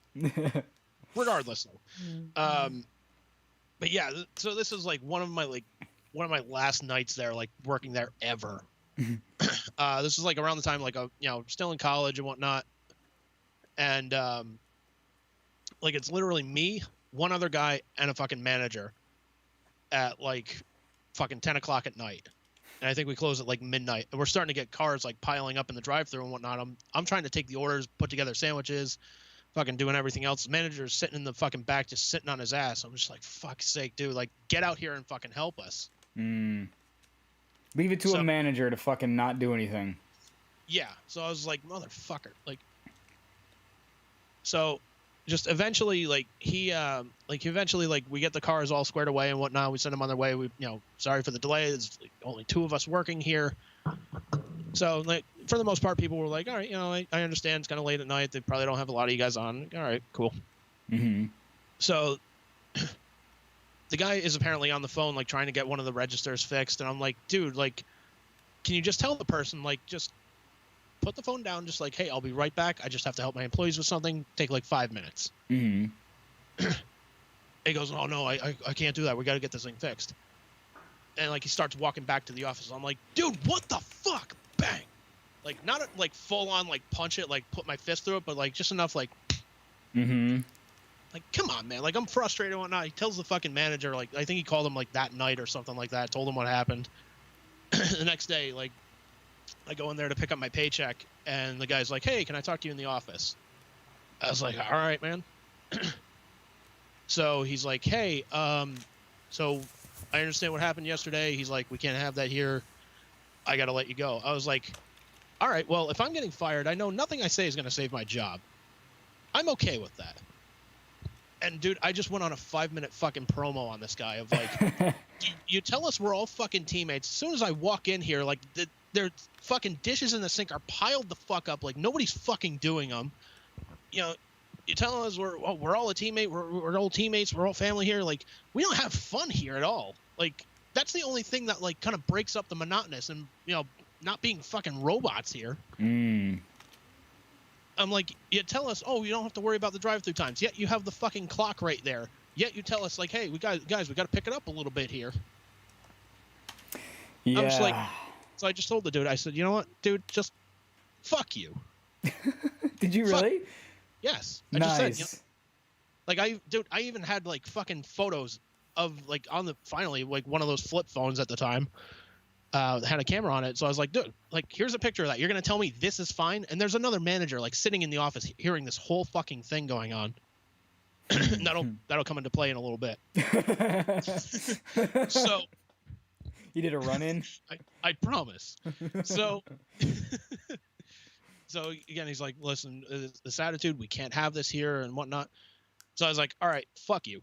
Regardless, though. But yeah, so this is like one of my last nights there, like working there ever. This is like around the time, like, still in college and whatnot, and like it's literally me, one other guy, and a fucking manager at like fucking 10 o'clock at night. And I think we close at like midnight, and we're starting to get cars like piling up in the drive-thru and whatnot. I'm trying to take the orders, put together sandwiches, fucking doing everything else. The manager's sitting in the fucking back, just sitting on his ass. I'm just like, fuck's sake, dude, like, get out here and fucking help us. Leave it to a manager to fucking not do anything. Yeah. So I was like, motherfucker, like. So just eventually, like, we get the cars all squared away and whatnot. We send them on their way. We, sorry for the delay. There's like only two of us working here. So, like, for the most part, people were like, all right, I understand. It's kind of late at night. They probably don't have a lot of you guys on. All right, cool. Mm-hmm. So the guy is apparently on the phone, like, trying to get one of the registers fixed. And I'm like, dude, like, can you just tell the person, like, just put the phone down, just like, hey, I'll be right back. I just have to help my employees with something. Take like 5 minutes. Mm-hmm. He goes, oh, no, I can't do that. We got to get this thing fixed. And, like, he starts walking back to the office. I'm like, dude, what the fuck? Bang. Like, not like full on, like, punch it, like, put my fist through it, but, like, just enough, like, mm-hmm. Like, come on, man. Like, I'm frustrated and whatnot. He tells the fucking manager, like, I think he called him, like, that night or something like that, told him what happened. The next day, like, I go in there to pick up my paycheck, and the guy's like, hey, can I talk to you in the office? I was like, all right, man. So he's like, hey, so I understand what happened yesterday. He's like, we can't have that here. I got to let you go. I was like, all right, well, if I'm getting fired, I know nothing I say is going to save my job. I'm okay with that. And, dude, I just went on a 5-minute fucking promo on this guy of, like, you tell us we're all fucking teammates. As soon as I walk in here, like, their fucking dishes in the sink are piled the fuck up. Like, nobody's fucking doing them. You tell us we're all a teammate. We're all teammates. We're all family here. Like, we don't have fun here at all. Like, that's the only thing that, like, kind of breaks up the monotonous and, not being fucking robots here. I'm like, you tell us, oh, you don't have to worry about the drive-through times. Yet you have the fucking clock right there. Yet you tell us, like, hey, we got to pick it up a little bit here. Yeah. I'm just like, so I just told the dude, I said, you know what, dude, just fuck you. Did you really? Yes. Nice. I just said, like, I even had, like, fucking photos of, like, on the, finally, like, one of those flip phones at the time. Had a camera on it, so I was like, dude, like, here's a picture of that. You're gonna tell me this is fine? And there's another manager, like, sitting in the office hearing this whole fucking thing going on. And that'll come into play in a little bit. So you did a run-in? I promise. So so again, he's like, listen, this attitude, we can't have this here and whatnot. So I was like, all right, fuck you.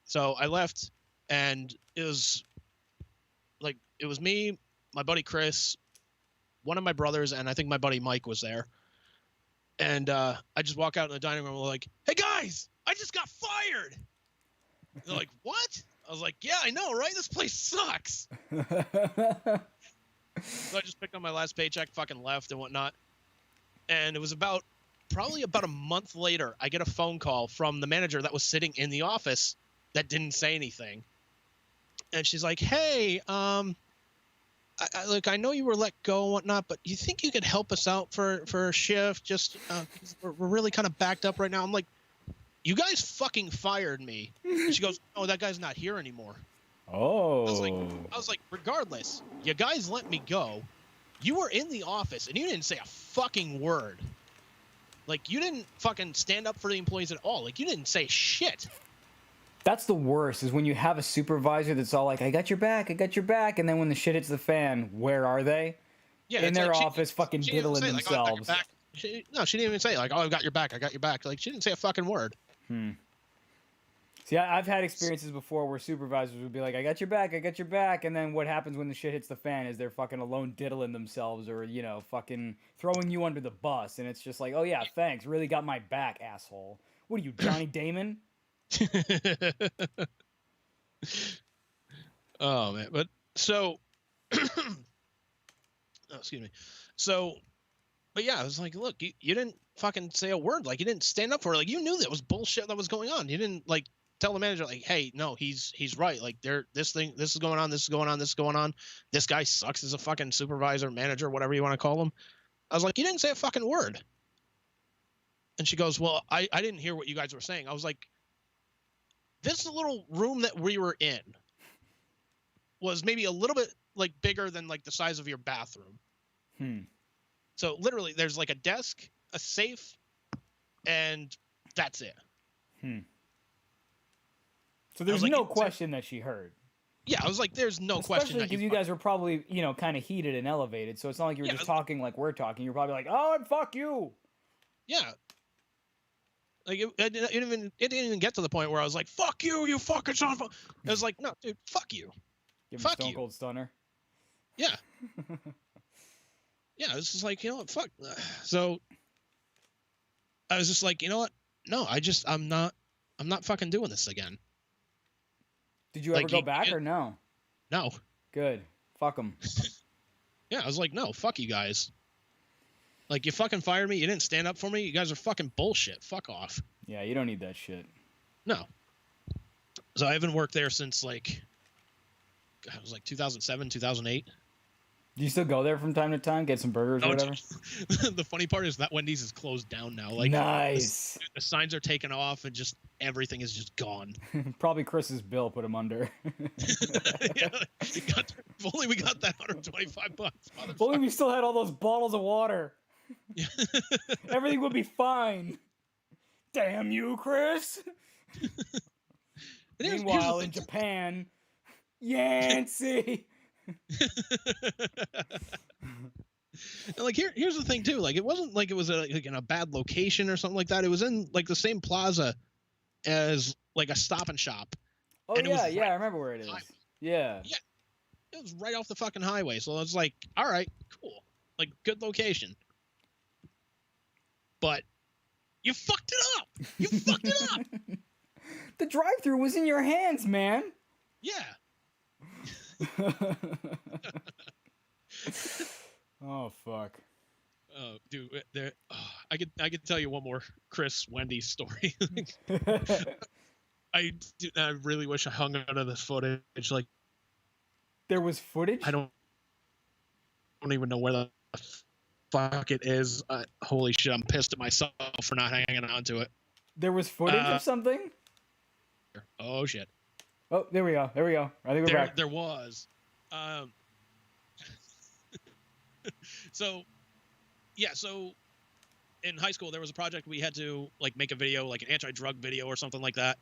So I left, and it was me, my buddy Chris, one of my brothers, and I think my buddy Mike was there. And I just walk out in the dining room, like, hey guys, I just got fired. They're like, what? I was like, yeah, I know, right? This place sucks. So I just picked up my last paycheck, fucking left and whatnot. And it was probably about a month later, I get a phone call from the manager that was sitting in the office that didn't say anything. And she's like, hey, look, I know you were let go and whatnot, but you think you could help us out for a shift? Just we're really kind of backed up right now. I'm like, you guys fucking fired me. And she goes, oh, that guy's not here anymore. Oh. I was like, regardless, you guys let me go. You were in the office and you didn't say a fucking word. Like, you didn't fucking stand up for the employees at all. Like, you didn't say shit. That's the worst, is when you have a supervisor that's all like, I got your back, and then when the shit hits the fan, where are they? Yeah, in their like office fucking diddling themselves. Like, she didn't even say, like, oh, I got your back, I got your back. Like, she didn't say a fucking word. See, I've had experiences before where supervisors would be like, I got your back, and then what happens when the shit hits the fan is they're fucking alone diddling themselves or, you know, fucking throwing you under the bus, and it's just like, oh yeah, thanks, really got my back, asshole. What are you, Johnny Damon? Oh, man. But, so, oh, excuse me. So, but yeah, I was like, look, you didn't fucking say a word. Like, you didn't stand up for it. Like, you knew that was bullshit that was going on. You didn't, like, tell the manager, like, hey, no, he's right. Like, this is going on, this is going on, this is going on. This guy sucks as a fucking supervisor, manager, whatever you want to call him. I was like, you didn't say a fucking word. And she goes, well, I didn't hear what you guys were saying. I was like, this little room that we were in was maybe a little bit, like, bigger than, like, the size of your bathroom. So, literally, there's, like, a desk, a safe, and that's it. So there's like, no question that she heard. Yeah, I was like, there's no question. Especially because you guys were probably, you know, kind of heated and elevated, so it's not like you were just talking like we're talking. You're probably like, oh, fuck you. Yeah. Like, it didn't even get to the point where I was like, fuck you, you fucking son of a... I was like, no, dude, fuck you. Give him Stone Cold Stunner. Yeah. Yeah, I was just like, you know what, fuck. So, I was just like, you know what? No, I'm not fucking doing this again. Did you ever go back or no? No. Good. Fuck them. Yeah, I was like, no, fuck you guys. Like, you fucking fired me. You didn't stand up for me. You guys are fucking bullshit. Fuck off. Yeah, you don't need that shit. No. So I haven't worked there since, like, God, it was like 2007, 2008. Do you still go there from time to time, get some burgers or whatever? The funny part is that Wendy's is closed down now. Like, nice. The signs are taken off and just everything is just gone. Probably Chris's bill put him under. Yeah, if only we got that $125. If only we still had all those bottles of water. Yeah. Everything would be fine. Damn you, Chris. Meanwhile, in Japan, Yancey. And like here's the thing too, like it wasn't like it was like in a bad location or something like that. It was in like the same plaza as like a Stop and Shop. Oh and yeah, I remember where it is. Yeah, it was right off the fucking highway. So I was like, all right, cool, like good location. But you fucked it up. You fucked it up. The drive-thru was in your hands, man. Yeah. Oh fuck. Oh, dude, I could tell you one more Chris Wendy story. I really wish I hung out of this footage. Like, there was footage. I don't even know where the fuck it is. Holy shit! I'm pissed at myself for not hanging on to it. There was footage of something. Oh shit. Oh, there we go. I think we're back. There was. So in high school there was a project we had to like make a video, like an anti-drug video or something like that.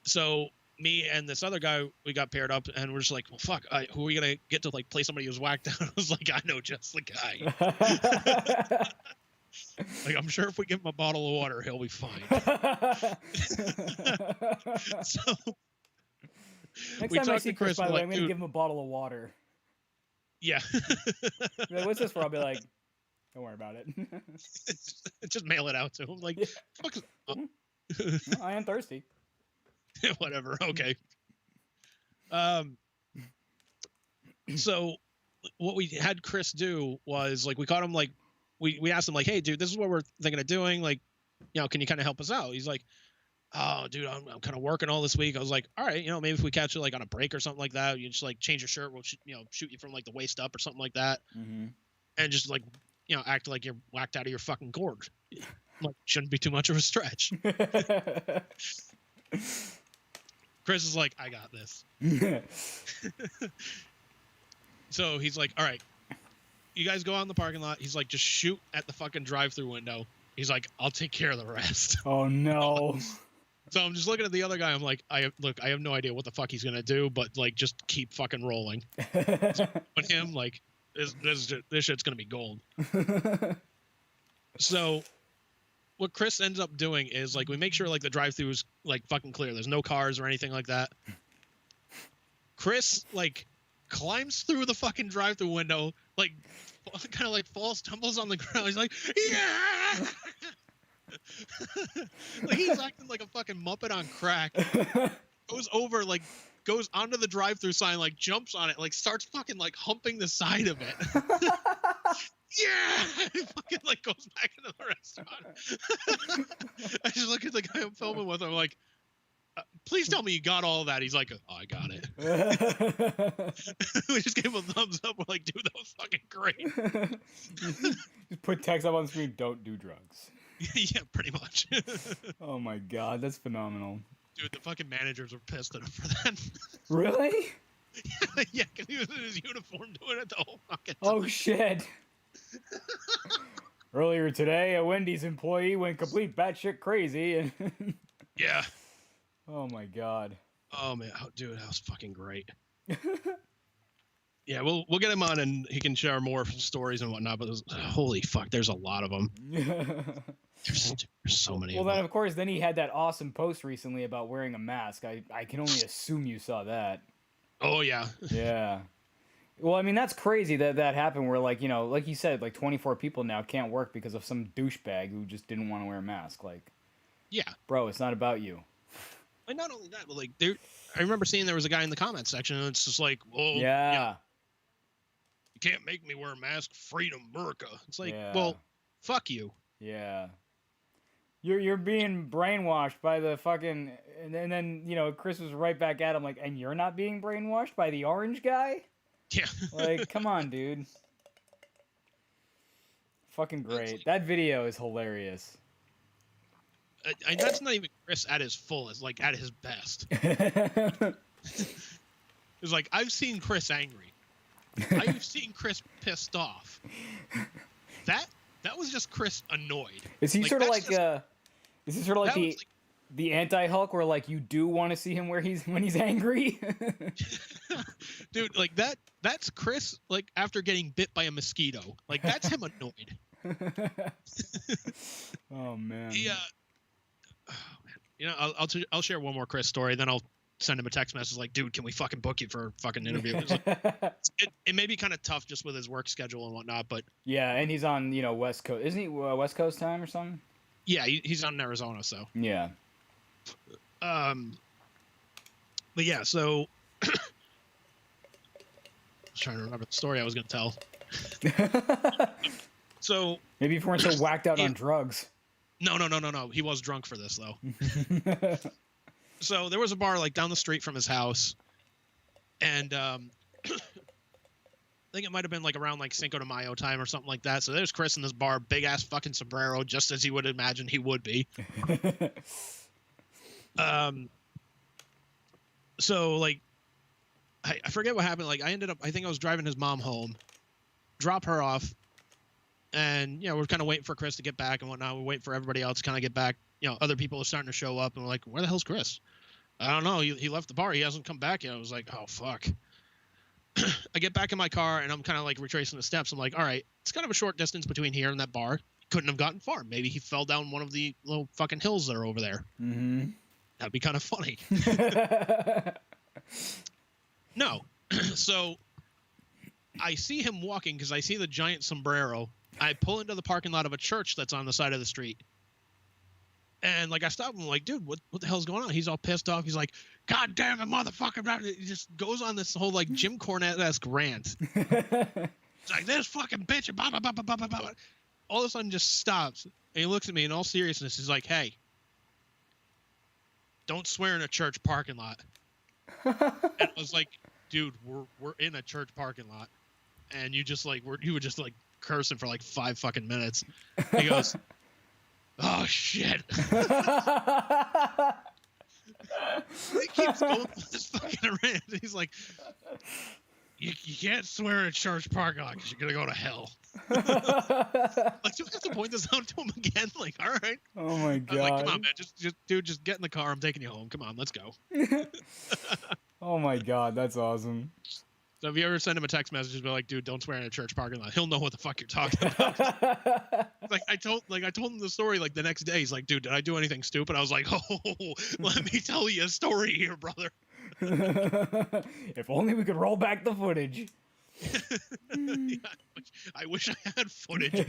So me and this other guy, we got paired up and we're just like, well, fuck, who are we gonna get to like play somebody who's whacked out? I was like, I know just the guy. Like, I'm sure if we give him a bottle of water, he'll be fine. So next time I see Chris, by the way, I'm going to give him a bottle of water. Yeah. Like, what's this for? I'll be like, don't worry about it. Just mail it out to him. Like, fuck. I am thirsty. Whatever. Okay. So what we had Chris do was like we caught him like we asked him like, hey dude, this is what we're thinking of doing, like, you know, can you kind of help us out? He's like, oh dude, I'm kind of working all this week. I was like, all right, you know, maybe if we catch you like on a break or something like that, you just like change your shirt, we'll shoot you from like the waist up or something like that, and just like, you know, act like you're whacked out of your fucking gourd. Like, shouldn't be too much of a stretch. Chris is like, I got this. So he's like, all right, you guys go out in the parking lot. He's like, just shoot at the fucking drive-through window. He's like, I'll take care of the rest. Oh no. So I'm just looking at the other guy. I'm like, I have no idea what the fuck he's gonna do, but like, just keep fucking rolling. But him, like, this shit's gonna be gold. So what Chris ends up doing is like, we make sure like the drive-through is like fucking clear. There's no cars or anything like that. Chris like climbs through the fucking drive-through window, like kind of like falls, tumbles on the ground. He's like, yeah. Like he's acting like a fucking Muppet on crack. Goes over, like, goes onto the drive-through sign, like jumps on it, like starts fucking like humping the side of it. Yeah, he fucking like goes back into the restaurant. I just look at the guy I'm filming with. I'm like, please tell me you got all of that. He's like, oh, I got it. We just gave him a thumbs up. We're like, dude, that was fucking great. Just put text up on the screen. Don't do drugs. Yeah, pretty much. Oh my god, that's phenomenal. Dude, the fucking managers were pissed at him for that. Really? Yeah, because he was in his uniform doing it the whole fucking time. Oh shit. Earlier today, a Wendy's employee went complete batshit crazy and Yeah. oh my god. Oh man, dude, that was fucking great. Yeah, we'll get him on and he can share more stories and whatnot. But holy fuck, there's a lot of them. There's so many. Well, of then them. of course, then he had that awesome post recently about wearing a mask. I can only assume you saw that. Oh yeah. Yeah. Well, I mean, that's crazy that happened where, like, you know, like you said, like 24 people now can't work because of some douchebag who just didn't want to wear a mask. Like, Yeah. bro, it's not about you. And not only that, but like, I remember seeing there was a guy in the comments section, and it's just like, oh, Yeah. you can't make me wear a mask. Freedom, America. It's like, Yeah. well, fuck you. Yeah. You're being brainwashed by the fucking, and then, you know, Chris was right back at him like, and you're not being brainwashed by the orange guy? Yeah. Like, come on, dude. Fucking great. That video is hilarious. And that's not even Chris at his fullest, like at his best. It's like, I've seen Chris angry. I've seen Chris pissed off. That was just Chris annoyed. Is he Like, sort of that's like just- is he sort of like that was the anti-Hulk where like you do want to see him when he's angry? Dude, like that's Chris like after getting bit by a mosquito. Like that's him annoyed. Oh man. Yeah. You know, I'll share one more Chris story, then I'll send him a text message like, dude, can we fucking book you for a fucking interview? It's like, it may be kind of tough just with his work schedule and whatnot, but Yeah, and he's on, you know, West Coast. Isn't he West Coast time or something? yeah, he's on in Arizona, so. Yeah. But yeah, so I was trying to remember the story I was going to tell. So Maybe if we weren't so whacked out on drugs. no. He was drunk for this though. So there was a bar like down the street from his house, and I think it might have been like around like Cinco de Mayo time or something like that. So there's Chris in this bar, big ass fucking sombrero, just as you would imagine he would be. So like, I forget what happened. Like I think I was driving his mom home, drop her off, and you know we're kind of waiting for Chris to get back and whatnot. We're waiting for everybody else to kind of get back. You know, other people are starting to show up, and we're like, where the hell's Chris? I don't know. He left the bar. He hasn't come back yet. I was like, oh fuck. I get back in my car and I'm kind of like retracing the steps. I'm like, all right, it's kind of a short distance between here and that bar. Couldn't have gotten far. Maybe he fell down one of the little fucking hills that are over there. Mm-hmm. That'd be kind of funny. No. So I see him walking because I see the giant sombrero. I pull into the parking lot of a church that's on the side of the street. And like I stopped him, like, dude, what the hell's going on? He's all pissed off. He's like, God damn it, motherfucker! He just goes on this whole like Jim Cornette-esque rant. It's like this fucking bitch, and blah, blah, blah, blah, blah, blah, blah. All of a sudden, just stops and he looks at me in all seriousness. He's like, "Hey, don't swear in a church parking lot." And I was like, "Dude, we're in a church parking lot, and you were just like cursing for like 5 fucking minutes." He goes, "Oh shit." He keeps going with this fucking rant. He's like, you can't swear in a church parking lot because you're gonna go to hell. Like, do I have to point this out to him again? Like, all right. Oh my god. I'm like, come on, man, just get in the car. I'm taking you home. Come on, let's go. Oh my god, that's awesome. So if you ever send him a text message and be like, dude, don't swear in a church parking lot, he'll know what the fuck you're talking about. Like I told him the story like the next day. He's like, dude, did I do anything stupid? I was like, oh, let me tell you a story here, brother. If only we could roll back the footage. Yeah, I wish I had footage.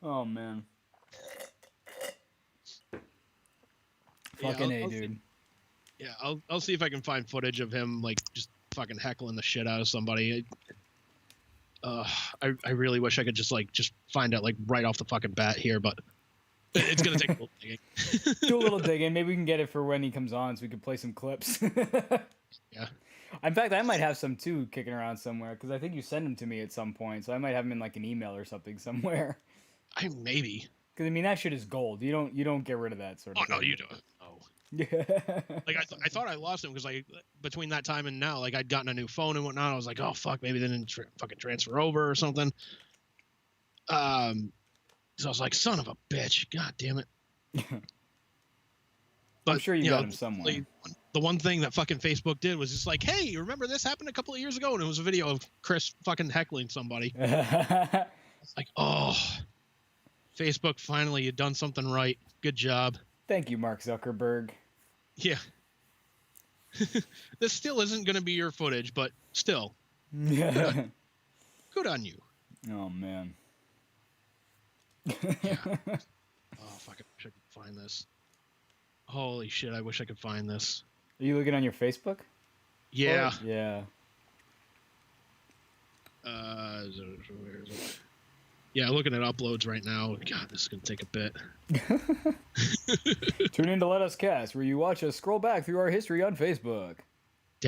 Oh man. Yeah, Fucking A, dude. Yeah, I'll see if I can find footage of him like just fucking heckling the shit out of somebody. I really wish I could just find out like right off the fucking bat here, but it's gonna take a little digging. Do a little digging. Maybe we can get it for when he comes on, so we can play some clips. Yeah. In fact, I might have some too kicking around somewhere because I think you sent them to me at some point, so I might have them in like an email or something somewhere. Maybe. Because I mean that shit is gold. You don't get rid of that sort of. Oh no, thing. you don't. Oh. Yeah. Like I thought I lost him because like between that time and now, like I'd gotten a new phone and whatnot. I was like, oh fuck, maybe they didn't fucking transfer over or something. So I was like, son of a bitch, god damn it. But I'm sure you got him somewhere. The one thing that fucking Facebook did was just like, hey, you remember this happened a couple of years ago? And it was a video of Chris fucking heckling somebody. It's like, oh, Facebook, finally, you done something right. Good job. Thank you, Mark Zuckerberg. Yeah. This still isn't going to be your footage, but still. Good on you. Oh, man. Yeah. Oh, fuck, I wish I could find this. Holy shit, I wish I could find this. Are you looking on your Facebook? Yeah. Oh, yeah. Where is it? Yeah, looking at uploads right now. God, this is going to take a bit. Tune in to Let Us Cast, where you watch us scroll back through our history on Facebook. Oh,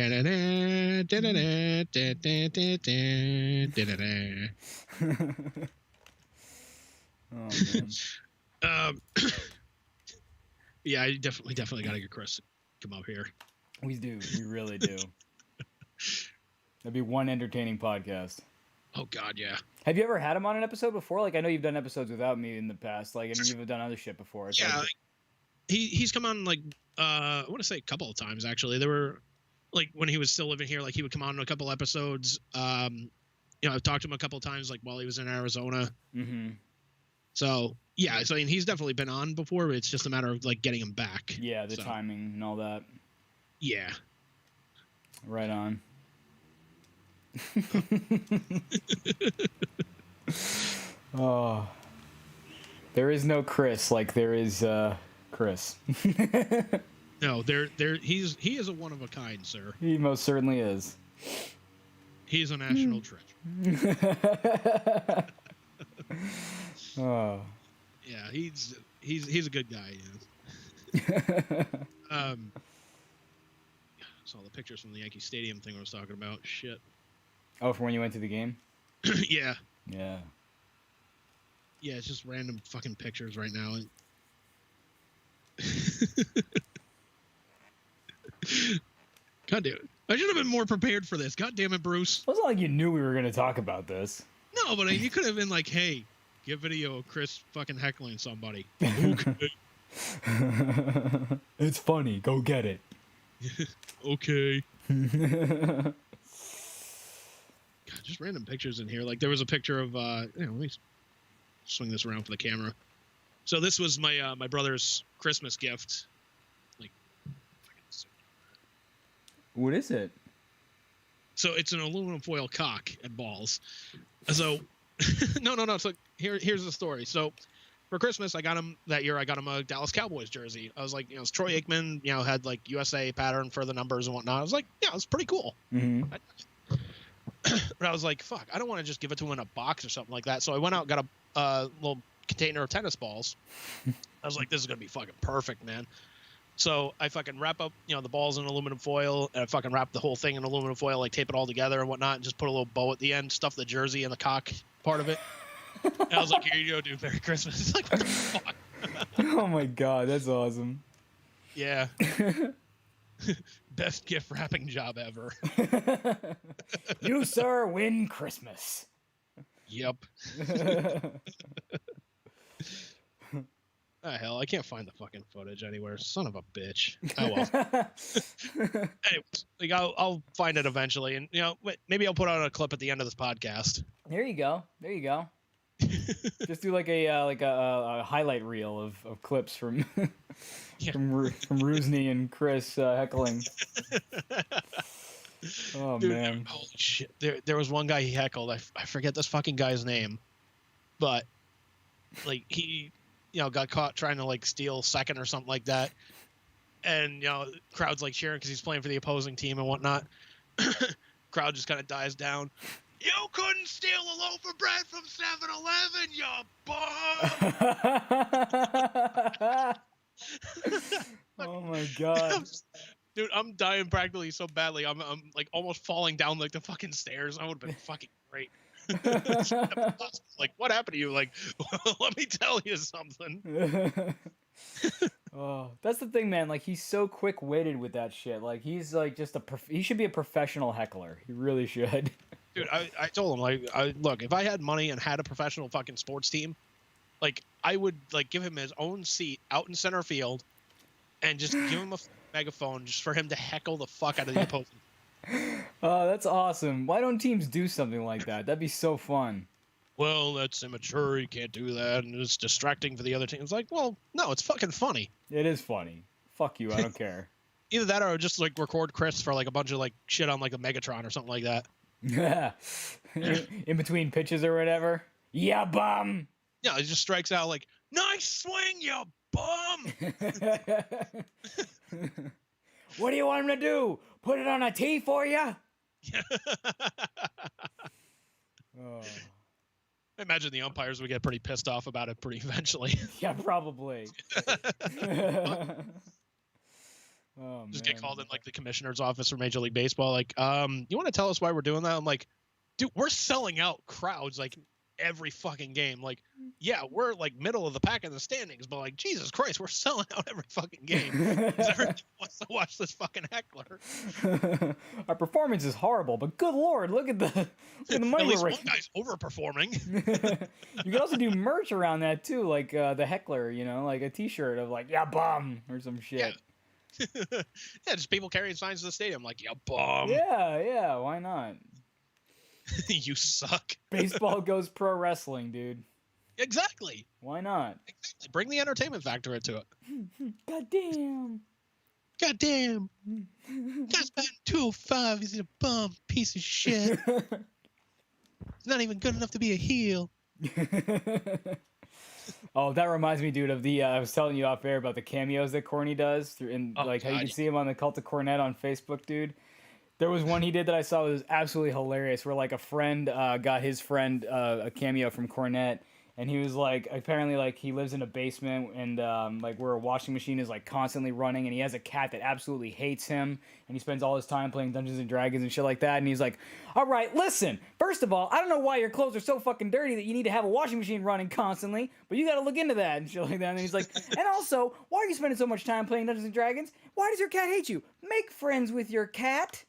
man. Yeah, I definitely got to get Chris to come up here. We do. We really do. That'd be one entertaining podcast. Oh, God, yeah. Have you ever had him on an episode before? Like, I know you've done episodes without me in the past. Like, and you've done other shit before. It's Yeah, like, he's come on, like, I want to say a couple of times, actually. There were, like, when he was still living here, like, he would come on a couple episodes. I've talked to him a couple of times, like, while he was in Arizona. mm-hmm. So, yeah, so, I mean, he's definitely been on before, but it's just a matter of, like, getting him back. Yeah, the timing and all that. Yeah. Right on. Oh. There is no Chris like there is Chris. No, he is a one of a kind, sir. He most certainly is. He's a national treasure. Oh. Yeah, he's a good guy, yeah. Saw the pictures from the Yankee Stadium thing I was talking about. Shit. Oh, for when you went to the game? Yeah. Yeah. Yeah, it's just random fucking pictures right now. God damn it. I should have been more prepared for this. God damn it, Bruce. It wasn't like you knew we were going to talk about this. No, but you could have been like, hey, get video of Chris fucking heckling somebody. Okay. It's funny. Go get it. Okay. God, just random pictures in here. Like there was a picture of let me swing this around for the camera. So this was my my brother's Christmas gift. Like, what is it? So it's an aluminum foil cock and balls. So no. So here's the story. So for Christmas, I got him a Dallas Cowboys jersey. I was like, it's Troy Aikman, had like USA pattern for the numbers and whatnot. I was like, yeah, it's pretty cool. Mm-hmm. But I was like, fuck, I don't want to just give it to him in a box or something like that. So I went out and got a little container of tennis balls. I was like, this is going to be fucking perfect, man. So I fucking wrap up, the balls in aluminum foil, and I fucking wrap the whole thing in aluminum foil, like tape it all together and whatnot, and just put a little bow at the end, stuff the jersey and the cock part of it. And I was like, here you go, dude, Merry Christmas. It's like, what the fuck? Oh my god, that's awesome. Yeah. Best gift wrapping job ever. You, sir, win Christmas. Yep. Ah, hell, I can't find the fucking footage anywhere. Son of a bitch. Oh well. Anyways, like I'll find it eventually, and maybe I'll put out a clip at the end of this podcast. There you go. Just do like a highlight reel of clips from from Rusney and Chris heckling. Oh Dude, man. Holy shit. There was one guy he heckled. I forget this fucking guy's name, but like he got caught trying to like steal second or something like that, and crowd's like cheering because he's playing for the opposing team and whatnot. Crowd just kind of dies down. You couldn't steal a loaf of bread from 7-Eleven, you bum. Oh my god. Dude, I'm dying practically so badly. I'm like almost falling down like the fucking stairs. That would have been fucking great. Like, what happened to you? Like, let me tell you something. Oh, that's the thing, man. Like, he's so quick-witted with that shit. Like, he's like just he should be a professional heckler. He really should. Dude, I told him, like, look, if I had money and had a professional fucking sports team, like, I would like give him his own seat out in center field, and just give him a megaphone just for him to heckle the fuck out of the opposing. Oh, that's awesome. Why don't teams do something like that? That'd be so fun. Well, that's immature. You can't do that, and it's distracting for the other team. It's like, well, no, it's fucking funny. It is funny. Fuck you, I don't care. Either that, or I would just like record Chris for like a bunch of like shit on like a Megatron or something like that. Yeah. In between pitches or whatever. Yeah, bum. Yeah, he just strikes out like, nice swing, you bum. What do you want him to do? Put it on a tee for you? Oh. I imagine the umpires would get pretty pissed off about it pretty eventually. Yeah, probably. Oh, Just man. get called in like the commissioner's office for Major League Baseball. Like, you want to tell us why we're doing that? I'm like, dude, we're selling out crowds like every fucking game. Like, yeah, we're like middle of the pack in the standings, but like, Jesus Christ, we're selling out every fucking game. 'Cause everybody wants to watch this fucking heckler. Our performance is horrible, but good lord, look at the money At least we're one raising. guy's overperforming. You can also do merch around that too, like the heckler, like a T-shirt of like "yeah bum" or some shit. Yeah. Yeah, just people carrying signs to the stadium like, yeah, bum. Yeah, why not? You suck. Baseball goes pro wrestling, dude. Exactly. Why not? Exactly. Bring the entertainment factor into it. Goddamn. Goddamn. Guy's batting 205. He's a bum piece of shit. He's not even good enough to be a heel. Oh, that reminds me, dude, of the I was telling you off air about the cameos that Corny does, and Oh, like how you God. can see him on the Cult of Cornet on Facebook, dude. There was one he did that I saw that was absolutely hilarious, where like a friend got his friend a cameo from Cornet, and he was like, apparently like he lives in a basement, and like where a washing machine is like constantly running, and he has a cat that absolutely hates him, and he spends all his time playing Dungeons and Dragons and shit like that, and he's like, all right, listen, first of all, I don't know why your clothes are so fucking dirty that you need to have a washing machine running constantly, but you gotta look into that and shit like that, and he's like, and also, why are you spending so much time playing Dungeons and Dragons? Why does your cat hate you? Make friends with your cat.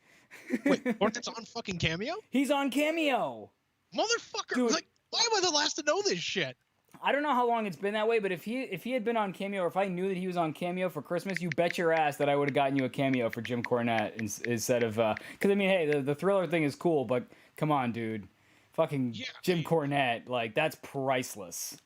Wait, Cornet's on fucking Cameo? He's on Cameo. Motherfucker. Dude. Like, why am I the last to know this shit? I don't know how long it's been that way, but if he had been on Cameo, or if I knew that he was on Cameo for Christmas, you bet your ass that I would have gotten you a cameo for Jim Cornette instead of because I mean, hey, the Thriller thing is cool, but come on, dude, fucking Yeah, Jim Cornette, like that's priceless.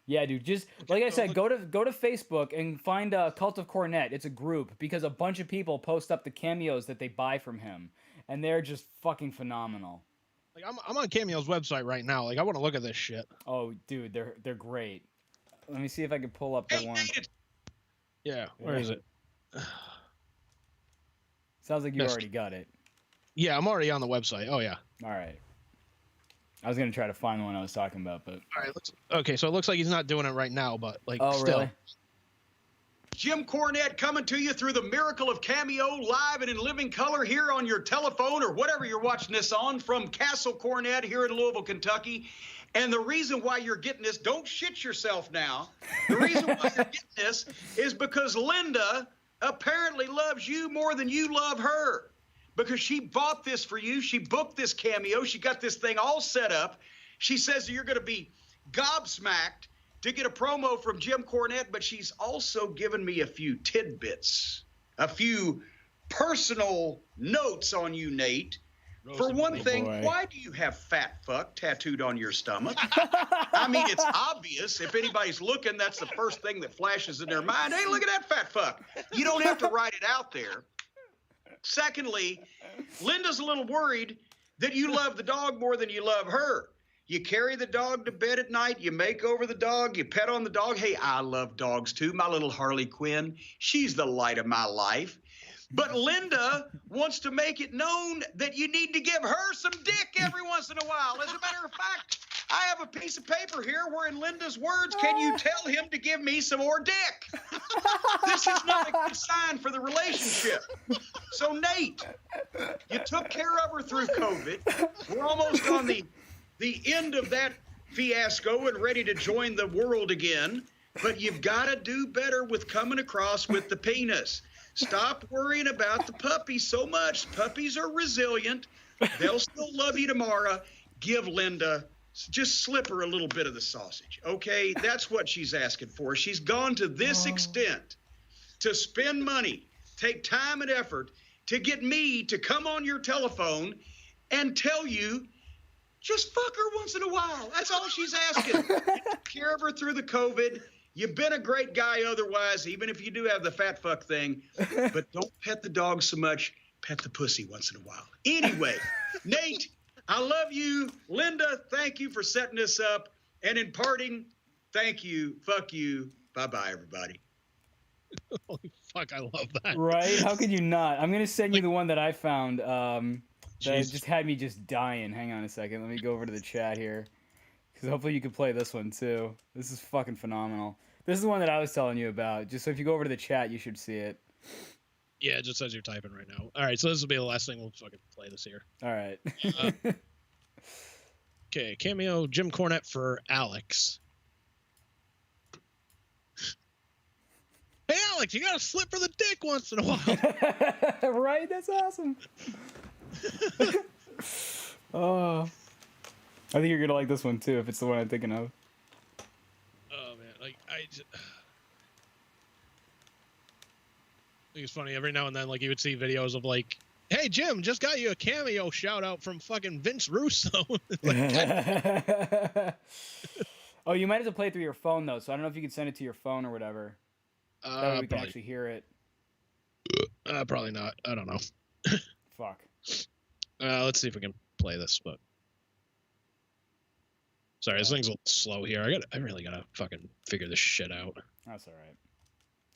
Yeah, dude, just like I said, go to Facebook and find Cult of Cornet. It's a group because a bunch of people post up the cameos that they buy from him, and they're just fucking phenomenal. Like I'm on Cameo's website right now. Like I want to look at this shit. Oh, dude, they're great. Let me see if I can pull up the one. Yeah, where is it? Sounds like you Yes. already got it. Yeah, I'm already on the website. Oh yeah. All right. I was gonna try to find the one I was talking about, but All right. Okay, so it looks like he's not doing it right now, but like oh still. really? Jim Cornette coming to you through the miracle of Cameo, live and in living color here on your telephone or whatever you're watching this on from Castle Cornette here in Louisville, Kentucky. And the reason why you're getting this, don't shit yourself now. The reason why you're getting this is because Linda apparently loves you more than you love her. Because she bought this for you. She booked this Cameo. She got this thing all set up. She says that you're going to be gobsmacked to get a promo from Jim Cornette, but she's also given me a few tidbits, a few personal notes on you, Nate. For one thing, boy. why do you have fat fuck tattooed on your stomach? I mean, it's obvious. If anybody's looking, that's the first thing that flashes in their mind. Hey, look at that fat fuck. You don't have to write it out there. Secondly, Linda's a little worried that you love the dog more than you love her. You carry the dog to bed at night. You make over the dog. You pet on the dog. Hey, I love dogs too. My little Harley Quinn. She's the light of my life. But Linda wants to make it known that you need to give her some dick every once in a while. As a matter of fact, I have a piece of paper here where in Linda's words, can you tell him to give me some more dick? This is not a good sign for the relationship. So, Nate, you took care of her through COVID. We're almost on the end of that fiasco and ready to join the world again. But you've got to do better with coming across with the penis. Stop worrying about the puppies so much. Puppies are resilient. They'll still love you tomorrow. Give Linda, just slip her a little bit of the sausage, okay? That's what she's asking for. She's gone to this extent to spend money, take time and effort to get me to come on your telephone and tell you, just fuck her once in a while. That's all she's asking. Take care of her through the COVID. You've been a great guy otherwise, even if you do have the fat fuck thing. But don't pet the dog so much. Pet the pussy once in a while. Anyway, Nate, I love you. Linda, thank you for setting this up. And in parting, thank you. Fuck you. Bye-bye, everybody. Holy fuck, I love that. Right? How could you not? I'm gonna send you the one that I found. That Jeez. just had me just dying. Hang on a second. Let me go over to the chat here, because hopefully you can play this one too. This is fucking phenomenal. This is the one that I was telling you about. Just so if you go over to the chat, you should see it. Yeah, it just says you're typing right now. All right, so this will be the last thing we'll fucking play this here. All right. Okay, Cameo Jim Cornette for Alex. Hey, Alex, you gotta slip for the dick once in a while. Right? That's awesome. Oh, I think you're gonna like this one too, if it's the one I'm thinking of. Oh man, like I think it's funny every now and then. Like you would see videos of like, "Hey Jim, just got you a Cameo shout out from fucking Vince Russo." Oh, you might have to play it through your phone though, so I don't know if you can send it to your phone or whatever. That way we can Probably, actually hear it. probably not. I don't know. Fuck. Let's see if we can play this. But sorry, this thing's a little slow here. I really gotta fucking figure this shit out. That's all right.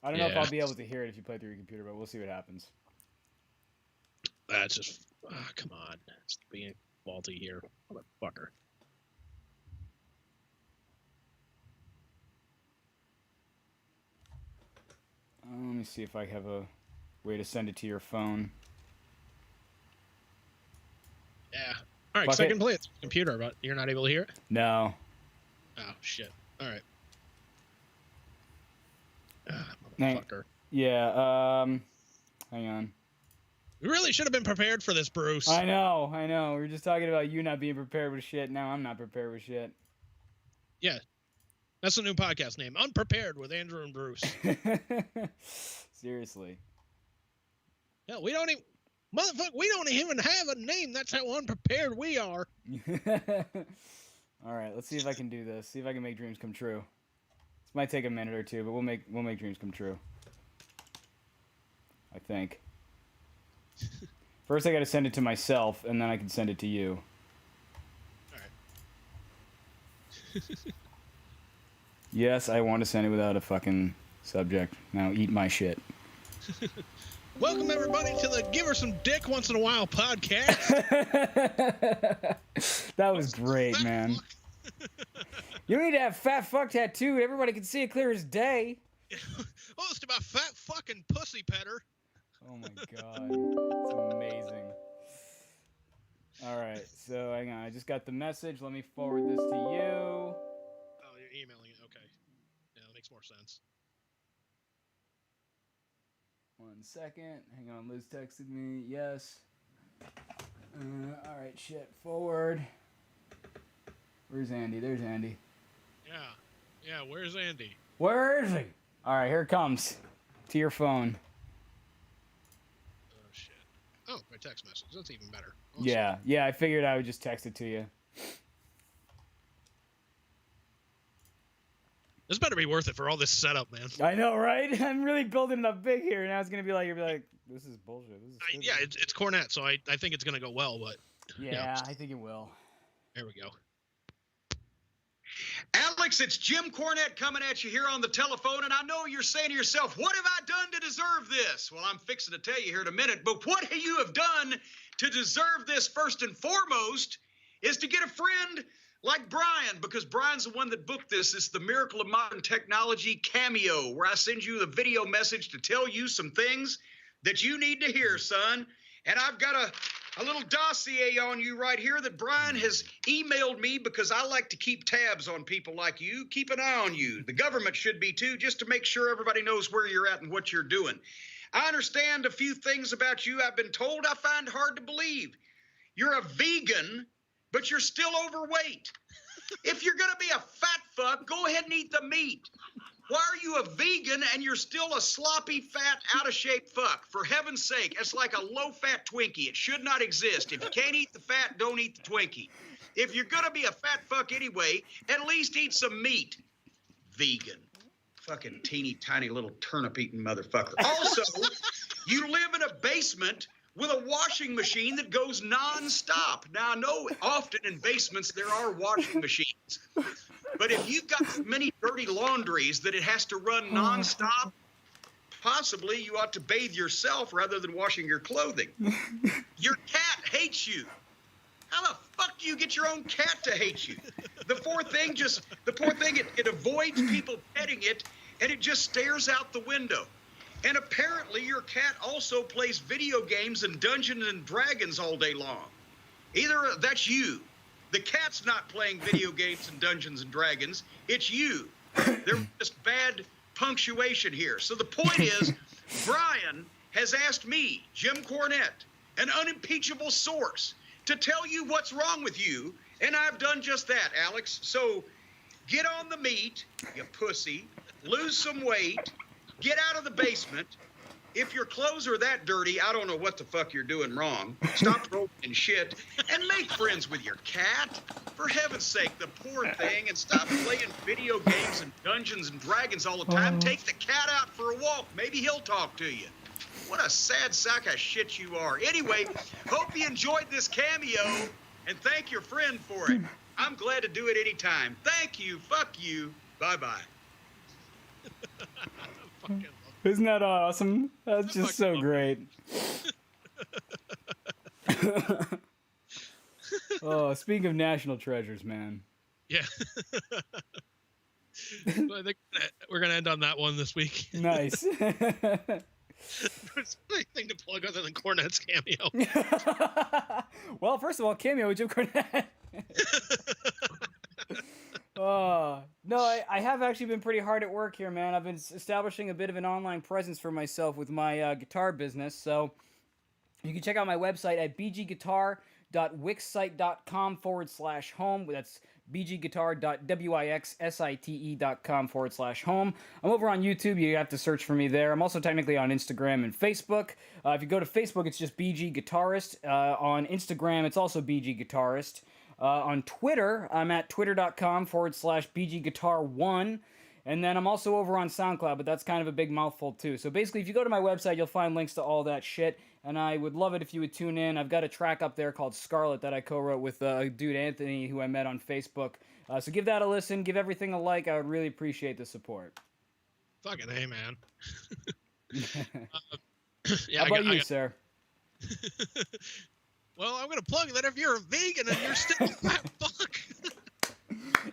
I don't know if Yeah. I'll be able to hear it if you play through your computer, but we'll see what happens. That's just come on. It's being faulty here, motherfucker. Let me see if I have a way to send it to your phone. Yeah. All right, Fuck so I it. can play it through the computer, but you're not able to hear it. No. Oh shit. All right. Hey. Motherfucker. Yeah. Hang on. We really should have been prepared for this, Bruce. I know. We were just talking about you not being prepared with shit. Now I'm not prepared with shit. Yeah. That's the new podcast name. Unprepared with Andrew and Bruce. Seriously. Yeah, we don't even have a name. That's how unprepared we are. All right, let's see if I can do this. See if I can make dreams come true. This might take a minute or two, but we'll make dreams come true. I think. First, I got to send it to myself, and then I can send it to you. Yes, I want to send it without a fucking subject. Now eat my shit. Welcome everybody to the Give Her Some Dick Once in a While podcast. That was great, man. You need to have fat fuck tattooed. Everybody can see it clear as day. Oh, it's about fat fucking pussy petter. Oh my god. It's amazing. Alright, so hang on. I just got the message. Let me forward this to you. Oh, you're emailing it. Okay. Yeah, that makes more sense. 1 second. Hang on. Liz texted me. Yes. Alright, shit. Forward. Where's Andy? There's Andy. Yeah, where's Andy? Where is he? Alright, here it comes. To your phone. Oh, shit. Oh, my text message. That's even better. Awesome. Yeah, I figured I would just text it to you. This better be worth it for all this setup, man. I know, right? I'm really building it up big here. Now it's going to be like, you'll be like, this is bullshit. This is stupid. Yeah, it's Cornet, so I think it's going to go well, but... Yeah, I think it will. There we go. Alex, it's Jim Cornette coming at you here on the telephone, and I know you're saying to yourself, what have I done to deserve this? Well, I'm fixing to tell you here in a minute, but what you have done to deserve this first and foremost is to get a friend like Brian, because Brian's the one that booked this. It's the Miracle of Modern Technology Cameo, where I send you the video message to tell you some things that you need to hear, son. And I've got a little dossier on you right here that Brian has emailed me because I like to keep tabs on people like you, keep an eye on you. The government should be too, just to make sure everybody knows where you're at and what you're doing. I understand a few things about you I've been told I find hard to believe. You're a vegan, but you're still overweight. If you're going to be a fat fuck, go ahead and eat the meat. Why are you a vegan and you're still a sloppy, fat, out-of-shape fuck? For heaven's sake, it's like a low-fat Twinkie. It should not exist. If you can't eat the fat, don't eat the Twinkie. If you're going to be a fat fuck anyway, at least eat some meat. Vegan. Fucking teeny tiny little turnip-eating motherfucker. Also, you live in a basement with a washing machine that goes non-stop. Now, I know often in basements there are washing machines. But if you've got so many dirty laundries that it has to run non-stop, possibly you ought to bathe yourself rather than washing your clothing. Your cat hates you. How the fuck do you get your own cat to hate you? The poor thing, it avoids people petting it, and it just stares out the window. And apparently your cat also plays video games and Dungeons and Dragons all day long. Either that's you. The cat's not playing video games and Dungeons and Dragons. It's you. There's just bad punctuation here. So the point is, Brian has asked me, Jim Cornette, an unimpeachable source, to tell you what's wrong with you, and I've done just that, Alex. So get on the meat, you pussy, lose some weight, get out of the basement. If your clothes are that dirty, I don't know what the fuck you're doing wrong. Stop rolling in shit and make friends with your cat. For heaven's sake, the poor thing, and stop playing video games and Dungeons and Dragons all the time. Take the cat out for a walk. Maybe he'll talk to you. What a sad sack of shit you are. Anyway, hope you enjoyed this cameo, and thank your friend for it. I'm glad to do it anytime. Thank you. Fuck you. Bye-bye. Isn't that awesome? That's just so great. Oh, speaking of national treasures, man. Yeah. So I think we're going to end on that one this week. Nice. There's anything to plug other than Cornette's cameo. Well, first of all, cameo with Jim Cornette. No, I have actually been pretty hard at work here, man. I've been establishing a bit of an online presence for myself with my guitar business. So you can check out my website at bgguitar.wixsite.com/home. That's bgguitar.wixsite.com/home. I'm over on YouTube. You have to search for me there. I'm also technically on Instagram and Facebook. If you go to Facebook, it's just BG Guitarist. On Instagram, it's also BG Guitarist. On Twitter, I'm at twitter.com/BGGuitar1. And then I'm also over on SoundCloud, but that's kind of a big mouthful too. So basically, if you go to my website, you'll find links to all that shit. And I would love it if you would tune in. I've got a track up there called Scarlet that I co-wrote with a dude, Anthony, who I met on Facebook. So give that a listen. Give everything a like. I would really appreciate the support. Fucking A, man. How about you, sir? Well, I'm going to plug that if you're a vegan and you're still a fat fuck.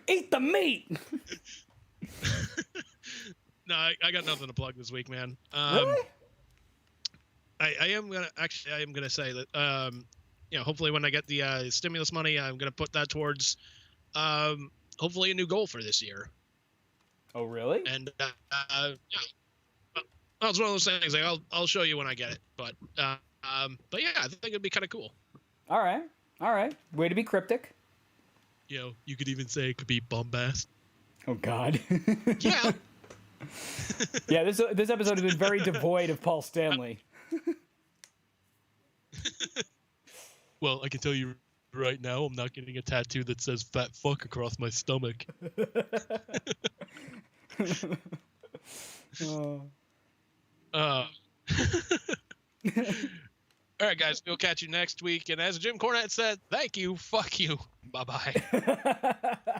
Eat the meat! No, I got nothing to plug this week, man. Really? I am gonna say that hopefully when I get the stimulus money, I'm gonna put that towards hopefully a new goal for this year. Oh, really? And yeah, well, it's one of those things. Like, I'll show you when I get it. But yeah, I think it'd be kind of cool. All right. Way to be cryptic. You could even say it could be bombast. Oh God. Yeah. Yeah, this episode has been very devoid of Paul Stanley. Well, I can tell you right now, I'm not getting a tattoo that says "fat fuck" across my stomach. All right, guys, we'll catch you next week. And as Jim Cornette said, thank you, fuck you, bye-bye.